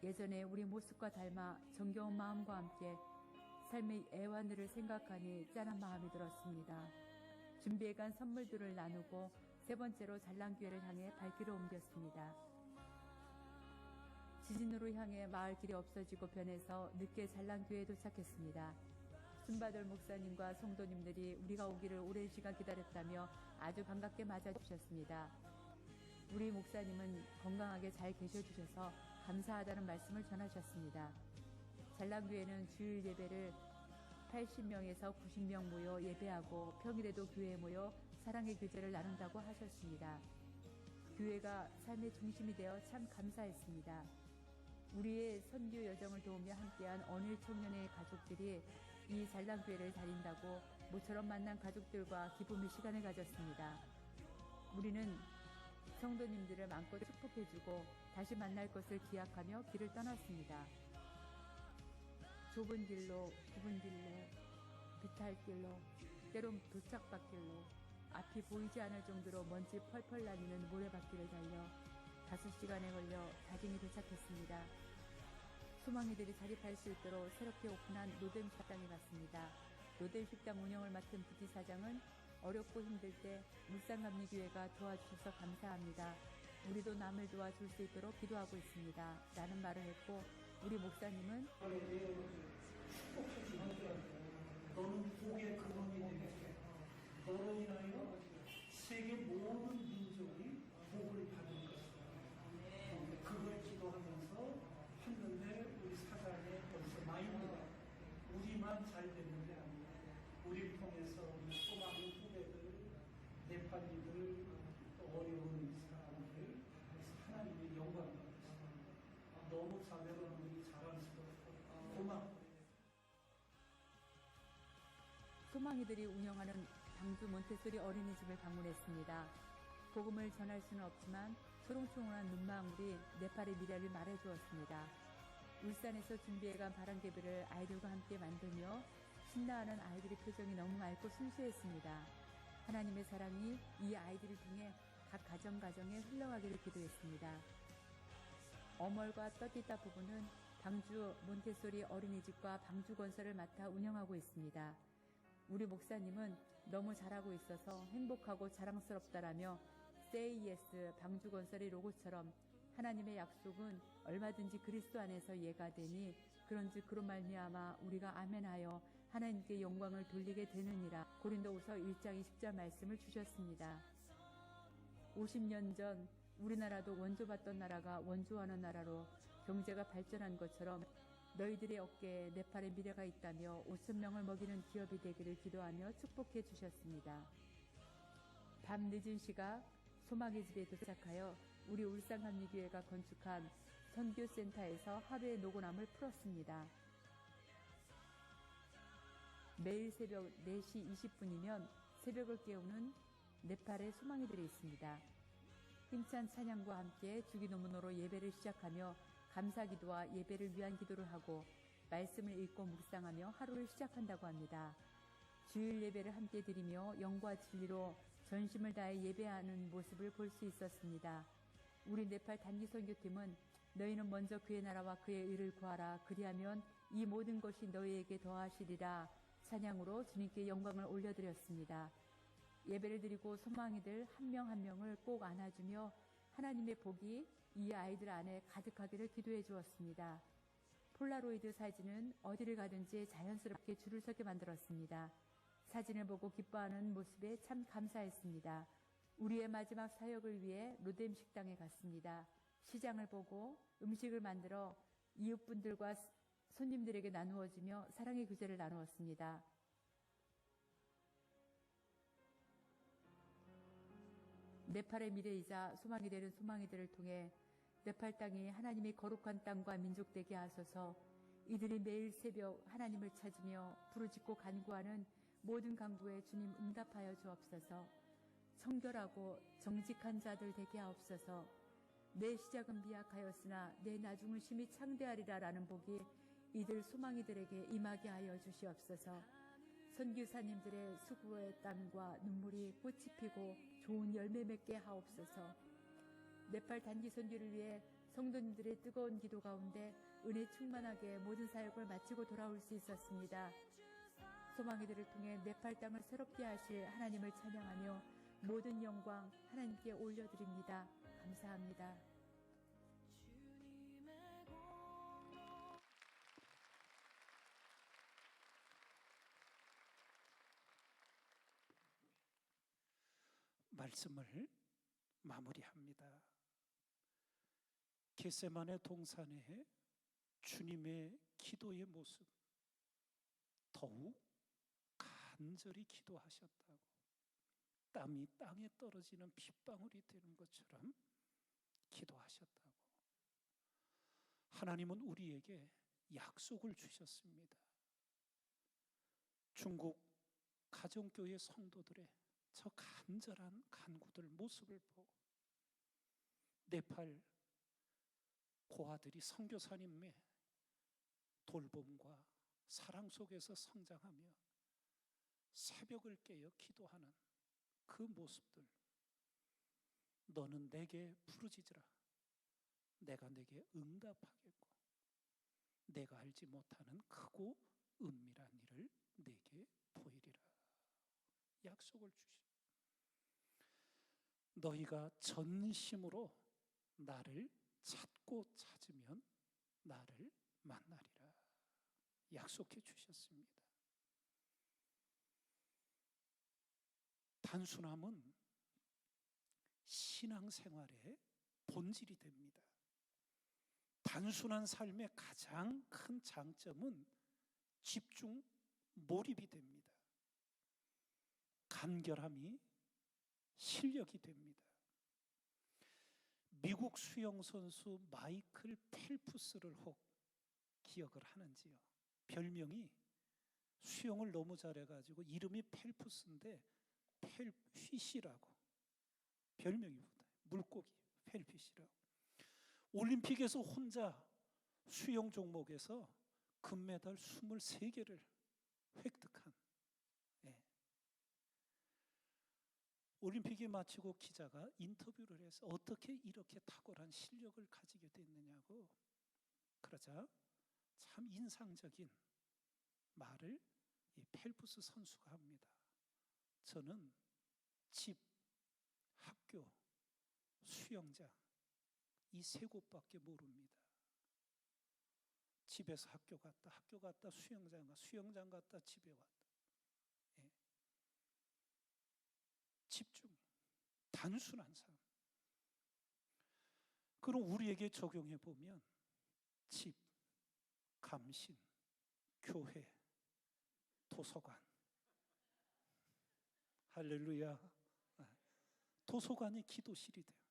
예전에 우리 모습과 닮아 정겨운 마음과 함께 삶의 애환들을 생각하니 짠한 마음이 들었습니다. 준비해간 선물들을 나누고 세 번째로 잘랑교회를 향해 발길을 옮겼습니다. 지진으로 향해 마을 길이 없어지고 변해서 늦게 잘랑교회에 도착했습니다. 순바돌 목사님과 성도님들이 우리가 오기를 오랜 시간 기다렸다며 아주 반갑게 맞아주셨습니다. 우리 목사님은 건강하게 잘 계셔주셔서 감사하다는 말씀을 전하셨습니다. 잘랑교회는 주일 예배를 80명에서 90명 모여 예배하고 평일에도 교회에 모여 사랑의 교제를 나눈다고 하셨습니다. 교회가 삶의 중심이 되어 참 감사했습니다. 우리의 선교 여정을 도우며 함께한 언일 청년의 가족들이 이 잘랑교회를 다닌다고 모처럼 만난 가족들과 기쁨의 시간을 가졌습니다. 우리는 성도님들을 마음껏 축복해주고 다시 만날 것을 기약하며 길을 떠났습니다. 좁은 길로, 굽은 길로, 비탈길로, 때론 도착밭길로, 앞이 보이지 않을 정도로 먼지 펄펄 나뉘는 모래밭길을 달려 5시간에 걸려 다짐이 도착했습니다. 소망이들이 자립할 수 있도록 새롭게 오픈한 노뎀 식당에 갔습니다. 노뎀 식당 운영을 맡은 부지사장은 어렵고 힘들 때 울산감리교회가 도와주셔서 감사합니다. 우리도 남을 도와줄 수 있도록 기도하고 있습니다. 라는 말을 했고 우리 목사님은 너는 복의 근원이 되겠다. 너로 인하여 세계 모든 민족이 복을 받을 것이다. 그걸 기도하면서 했는데 우리 사장의 벌써 마인드가 우리만 잘 되는 게 아니라 우리를 통해서 우리 수많은 후배들, 네팔리들, 또 어려운 사람들, 그래서 하나님의 영광을 받습니다. 너무 자매로는 우리 자랑스럽고 고맙고. 소망이들이 운영하는 방주 몬테소리 어린이집을 방문했습니다. 복음을 전할 수는 없지만 초롱초롱한 눈망울이 네팔의 미래를 말해주었습니다. 울산에서 준비해간 바람개비를 아이들과 함께 만들며 신나하는 아이들의 표정이 너무 맑고 순수했습니다. 하나님의 사랑이 이 아이들을 통해 각 가정에 흘러가기를 기도했습니다. 어멀과 떠띠따 부부는 방주 몬테소리 어린이집과 방주 건설을 맡아 운영하고 있습니다. 우리 목사님은 너무 잘하고 있어서 행복하고 자랑스럽다라며 Say Yes 방주 건설의 로고처럼 하나님의 약속은 얼마든지 그리스도 안에서 예가 되니 그런즉 그로 말미암아 우리가 아멘하여 하나님께 영광을 돌리게 되느니라. 고린도후서 1장 20절 말씀을 주셨습니다. 50년 전 우리나라도 원조받던 나라가 원조하는 나라로 경제가 발전한 것처럼 너희들의 어깨에 네팔의 미래가 있다며 5,000명을 먹이는 기업이 되기를 기도하며 축복해 주셨습니다. 밤 늦은 시각 소망의 집에 도착하여 우리 울산감리교회가 건축한 선교센터에서 하루의 노곤함을 풀었습니다. 매일 새벽 4시 20분이면 새벽을 깨우는 네팔의 소망이들이 있습니다. 힘찬 찬양과 함께 주기도문으로 예배를 시작하며 감사기도와 예배를 위한 기도를 하고 말씀을 읽고 묵상하며 하루를 시작한다고 합니다. 주일 예배를 함께 드리며 영과 진리로 전심을 다해 예배하는 모습을 볼 수 있었습니다. 우리 네팔 단기선교팀은 너희는 먼저 그의 나라와 그의 의를 구하라. 그리하면 이 모든 것이 너희에게 더하시리라. 찬양으로 주님께 영광을 올려드렸습니다. 예배를 드리고 소망이들 한 명 한 명을 꼭 안아주며 하나님의 복이 이 아이들 안에 가득하기를 기도해 주었습니다. 폴라로이드 사진은 어디를 가든지 자연스럽게 줄을 서게 만들었습니다. 사진을 보고 기뻐하는 모습에 참 감사했습니다. 우리의 마지막 사역을 위해 로뎀 식당에 갔습니다. 시장을 보고 음식을 만들어 이웃분들과 손님들에게 나누어주며 사랑의 교제를 나누었습니다. 네팔의 미래이자 소망이 되는 소망이들을 통해 네팔 땅이 하나님의 거룩한 땅과 민족 되게 하소서. 이들이 매일 새벽 하나님을 찾으며 부르짖고 간구하는 모든 간구에 주님 응답하여 주옵소서. 청결하고 정직한 자들 되게 하옵소서. 내 시작은 미약하였으나 내 나중은 심히 창대하리라 라는 복이 이들 소망이들에게 임하게 하여 주시옵소서. 선교사님들의 수고의 땀과 눈물이 꽃이 피고 좋은 열매 맺게 하옵소서. 네팔 단기 선교를 위해 성도님들의 뜨거운 기도 가운데 은혜 충만하게 모든 사역을 마치고 돌아올 수 있었습니다. 소망이들을 통해 네팔 땅을 새롭게 하실 하나님을 찬양하며 모든 영광 하나님께 올려드립니다. 감사합니다. 말씀을 마무리합니다. 겟세마네 동산에 주님의 기도의 모습, 더욱 간절히 기도하셨다고, 땀이 땅에 떨어지는 핏방울이 되는 것처럼 기도하셨다고. 하나님은 우리에게 약속을 주셨습니다. 중국 가정교회 성도들의 저 간절한 간구들 모습을 보고 네팔 고아들이 선교사님의 돌봄과 사랑 속에서 성장하며 새벽을 깨어 기도하는 그 모습들, 너는 내게 부르짖으라. 내가 내게 응답하겠고 내가 알지 못하는 크고 은밀한 일을 내게 보이리라. 약속을 주시. 너희가 전심으로 나를 찾고 찾으면 나를 만나리라. 약속해 주셨습니다. 단순함은 신앙생활의 본질이 됩니다. 단순한 삶의 가장 큰 장점은 집중, 몰입이 됩니다. 간결함이 실력이 됩니다. 미국 수영 선수 마이클 펠프스를 혹 기억을 하는지요? 별명이 수영을 너무 잘해가지고 이름이 펠프스인데 펠피시라고 별명입니다. 물고기 펠피시라고. 올림픽에서 혼자 수영 종목에서 금메달 23개를 획득한, 예. 올림픽이 마치고 기자가 인터뷰를 해서 어떻게 이렇게 탁월한 실력을 가지게 됐느냐고 그러자 참 인상적인 말을 이 펠프스 선수가 합니다. 저는 집, 학교, 수영장 이 세 곳밖에 모릅니다. 집에서 학교 갔다 수영장 가, 수영장 갔다 집에 왔다. 예. 집중, 단순한 삶. 그럼 우리에게 적용해 보면 집, 감신, 교회, 도서관. 할렐루야. 도서관이 기도실이 돼요.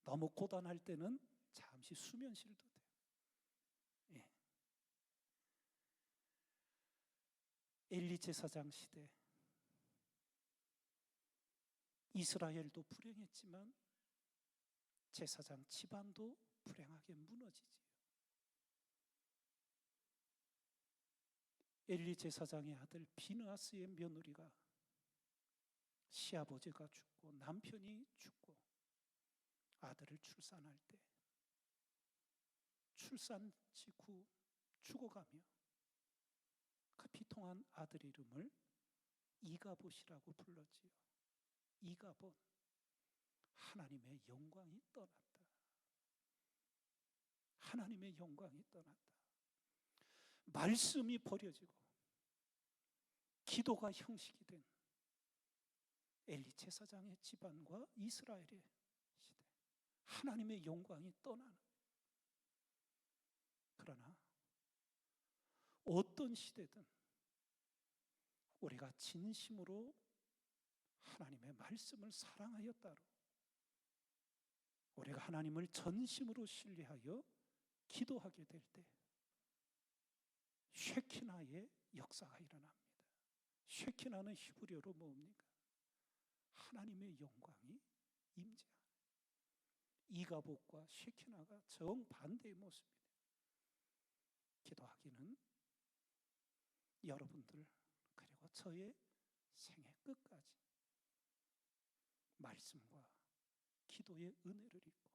너무 고단할 때는 잠시 수면실도 돼요. 예. 엘리 제사장 시대 이스라엘도 불행했지만 제사장 집안도 불행하게 무너지지요. 엘리 제사장의 아들 비느하스의 며느리가 시아버지가 죽고 남편이 죽고 아들을 출산할 때 출산 직후 죽어가며 그 비통한 아들 이름을 이가봇이라고 불렀지요. 이가봇, 하나님의 영광이 떠났다. 하나님의 영광이 떠났다. 말씀이 버려지고 기도가 형식이 된 엘리 제사장의 집안과 이스라엘의 시대, 하나님의 영광이 떠나는. 그러나 어떤 시대든 우리가 진심으로 하나님의 말씀을 사랑하였다로 우리가 하나님을 전심으로 신뢰하여 기도하게 될 때 쉐키나의 역사가 일어납니다. 쉐키나는 히브리어로 뭡니까? 하나님의 영광이 임재하는. 이가봇과 쉐키나가 정반대의 모습입니다. 기도하기는 여러분들 그리고 저의 생애 끝까지 말씀과 기도의 은혜를 입고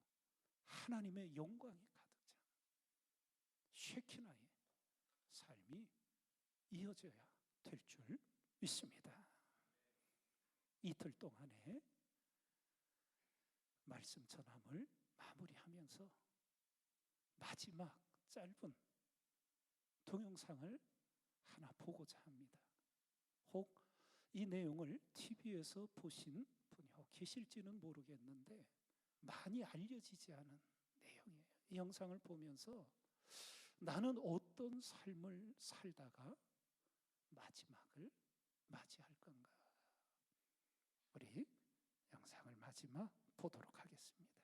하나님의 영광이 가득 차는 쉐키나의 삶이 이어져야 될 줄 믿습니다. 이틀 동안에 말씀 전함을 마무리하면서 마지막 짧은 동영상을 하나 보고자 합니다. 혹 이 내용을 TV에서 보신 분이 계실지는 모르겠는데 많이 알려지지 않은 내용이에요. 이 영상을 보면서 나는 어떤 삶을 살다가 마지막을 맞이할 건가? 우리 영상을 마지막 보도록 하겠습니다.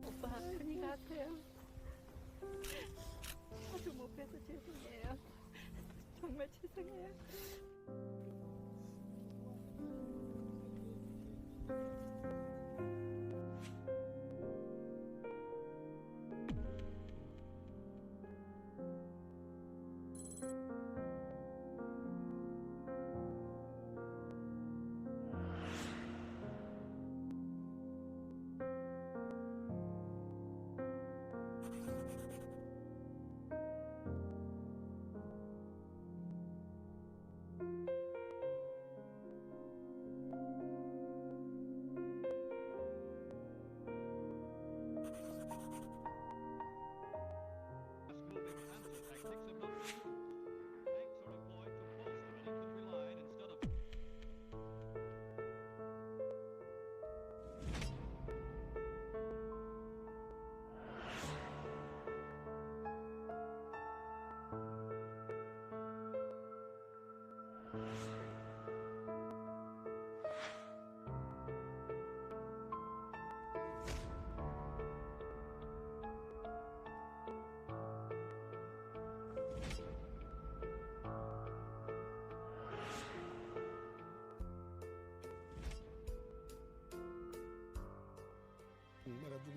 오빠 큰이 같아요. 하도 못 뵈서 죄송해요. 정말 죄송해요.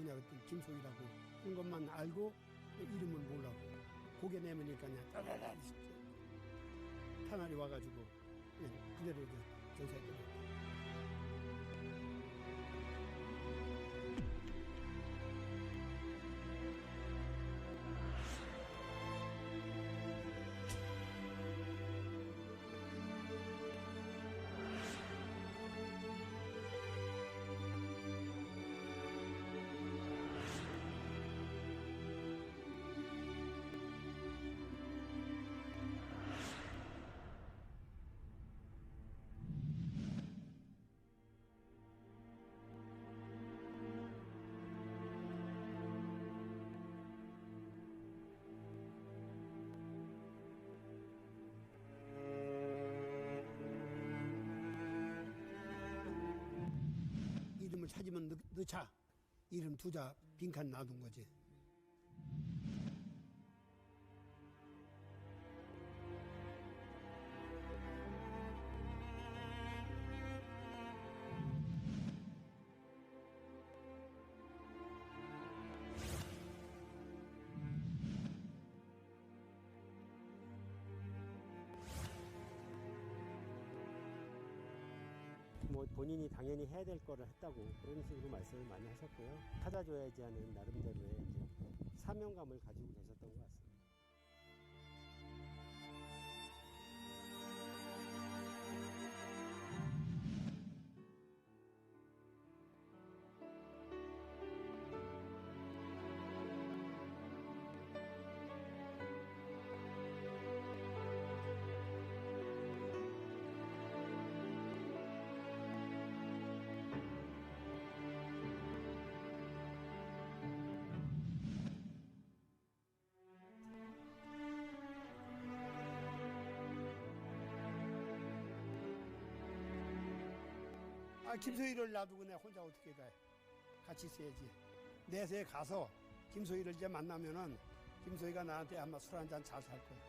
누구냐 그랬더니 김소희라고 그런 것만 알고 이름을 몰라고 고개 내미니까 그냥 따다다 탄알이 와가지고 그냥 그대로 전사했거든요. 이름을 찾으면 넣자. 이름 두자 빈칸 놔둔 거지. 뭐 본인이 당연히 해야 될 거를 했다고 그런 식으로 말씀을 많이 하셨고요. 찾아줘야지 하는 나름대로의 이제 사명감을 가지고 계셨던 것 같습니다. 김소희를 놔두고 내가 혼자 어떻게 가? 같이 있어야지. 내세에 가서 김소희를 이제 만나면은 김소희가 나한테 아마 술 한잔 잘 살 거야.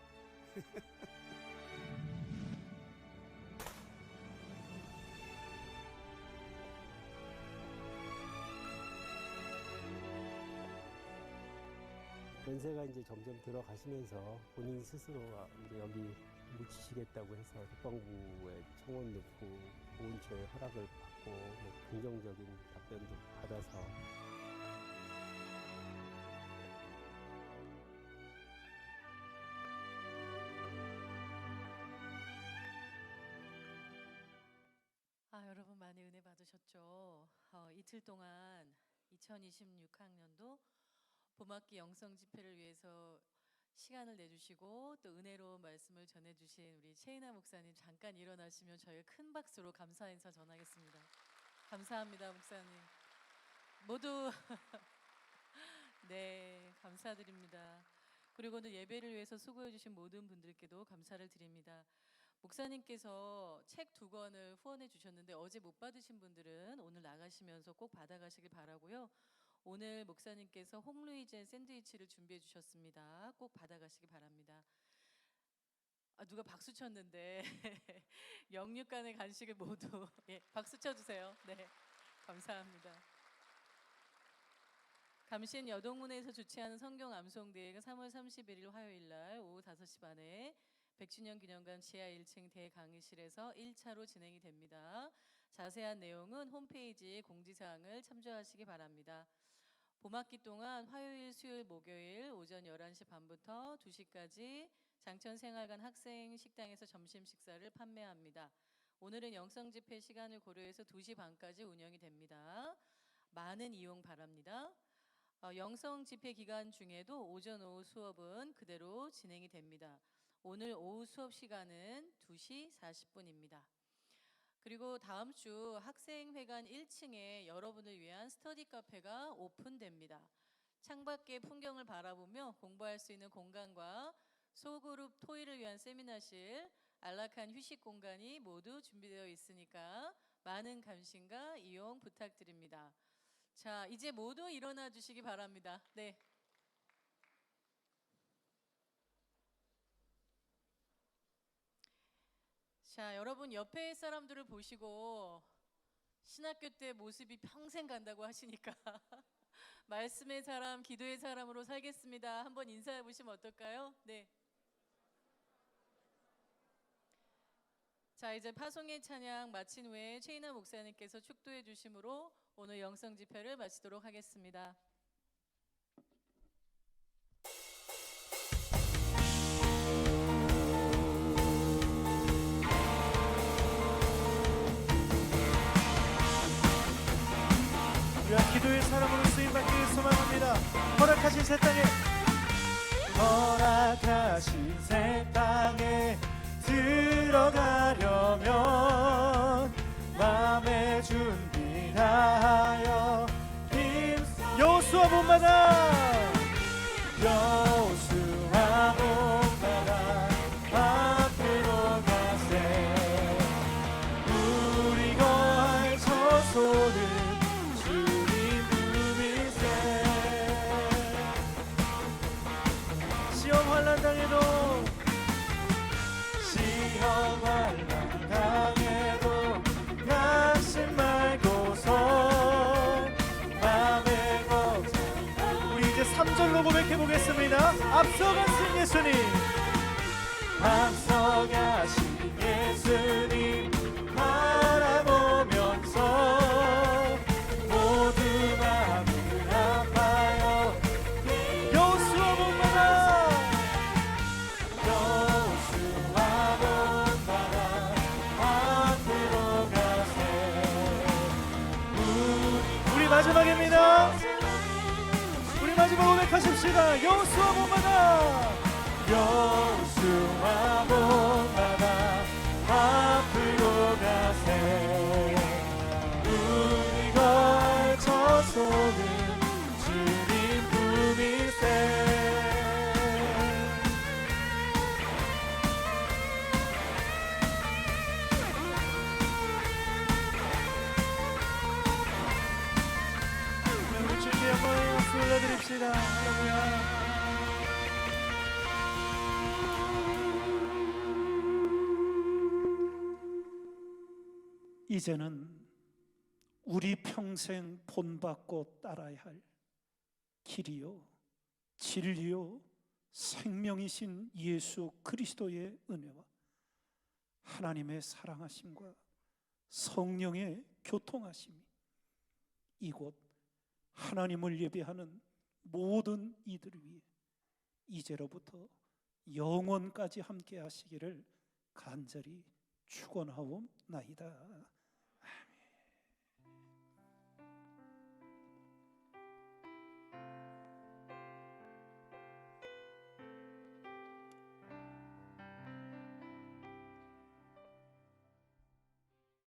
연세가 이제 점점 들어가시면서 본인 스스로 이제 여기 묻히시겠다고 해서 국방부에 청원 넣고 보훈처에 허락을 받고 뭐 긍정적인 답변도 받아서 여러분 많이 은혜 받으셨죠? 이틀 동안 2026학년도 봄학기 영성 집회를 위해서 시간을 내주시고 또 은혜로운 말씀을 전해주신 우리 최인하 목사님 잠깐 일어나시면 저희 큰 박수로 감사 인사 전하겠습니다. 감사합니다, 목사님. 모두 네, 감사드립니다. 그리고 오늘 예배를 위해서 수고해 주신 모든 분들께도 감사를 드립니다. 목사님께서 책 2권을 후원해 주셨는데 어제 못 받으신 분들은 오늘 나가시면서 꼭 받아가시길 바라고요. 오늘 목사님께서 홍루이젠 샌드위치를 준비해 주셨습니다. 꼭 받아가시기 바랍니다. 누가 박수 쳤는데 영육간의 간식을 모두 박수 쳐주세요. 네, 감사합니다. 감신 여동문에서 주최하는 성경 암송대회가 3월 31일 화요일 날 오후 5시 반에 100주년 기념관 지하 1층 대강의실에서 1차로 진행이 됩니다. 자세한 내용은 홈페이지 공지사항을 참조하시기 바랍니다. 봄학기 동안 화요일, 수요일, 목요일 오전 11시 반부터 2시까지 장천생활관 학생 식당에서 점심 식사를 판매합니다. 오늘은 영성 집회 시간을 고려해서 2시 반까지 운영이 됩니다. 많은 이용 바랍니다. 영성 집회 기간 중에도 오전, 오후 수업은 그대로 진행이 됩니다. 오늘 오후 수업 시간은 2시 40분입니다. 그리고 다음 주 학생회관 1층에 여러분을 위한 스터디 카페가 오픈됩니다. 창밖의 풍경을 바라보며 공부할 수 있는 공간과 소그룹 토의를 위한 세미나실, 안락한 휴식 공간이 모두 준비되어 있으니까 많은 관심과 이용 부탁드립니다. 자, 이제 모두 일어나 주시기 바랍니다. 네. 자, 여러분 옆에 사람들을 보시고 신학교 때 모습이 평생 간다고 하시니까 말씀의 사람, 기도의 사람으로 살겠습니다. 한번 인사해 보시면 어떨까요? 네. 자, 이제 파송의 찬양 마친 후에 최인하 목사님께서 축도해 주심으로 오늘 영성 집회를 마치도록 하겠습니다. 우리가 기도의 사람으로 쓰임받기를 소망합니다. 허락하신 새 땅에 허락하신 새 땅에 들어가려면 마음의 준비 다하여 여호수아 본받아 여호수아 본받아 앞으로 가세 우리 거할 처소는 시험 환난 당해도 낙심 말고서 맘에 걱정 우리 이제 3절로 고백해 보겠습니다. 앞서가신 예수님 앞서가신 예수님 바라보면서 모두 마음을 아파요 여호수아 본받아 여호수아 본받아 앞으로 가세 우리 마지막입니다. 우리 마지막 고백하십시다. 여호수아 본받아 여호수아 본받아 앞으로 가세 우리가 처소는 주님 품이세 우리 주님께 영광의 박수 올려드립시다. 할렐루야. 이제는 우리 평생 본받고 따라야 할 길이요 진리요 생명이신 예수 그리스도의 은혜와 하나님의 사랑하심과 성령의 교통하심이 이곳 하나님을 예배하는 모든 이들 위해 이제로부터 영원까지 함께 하시기를 간절히 축원하옵나이다.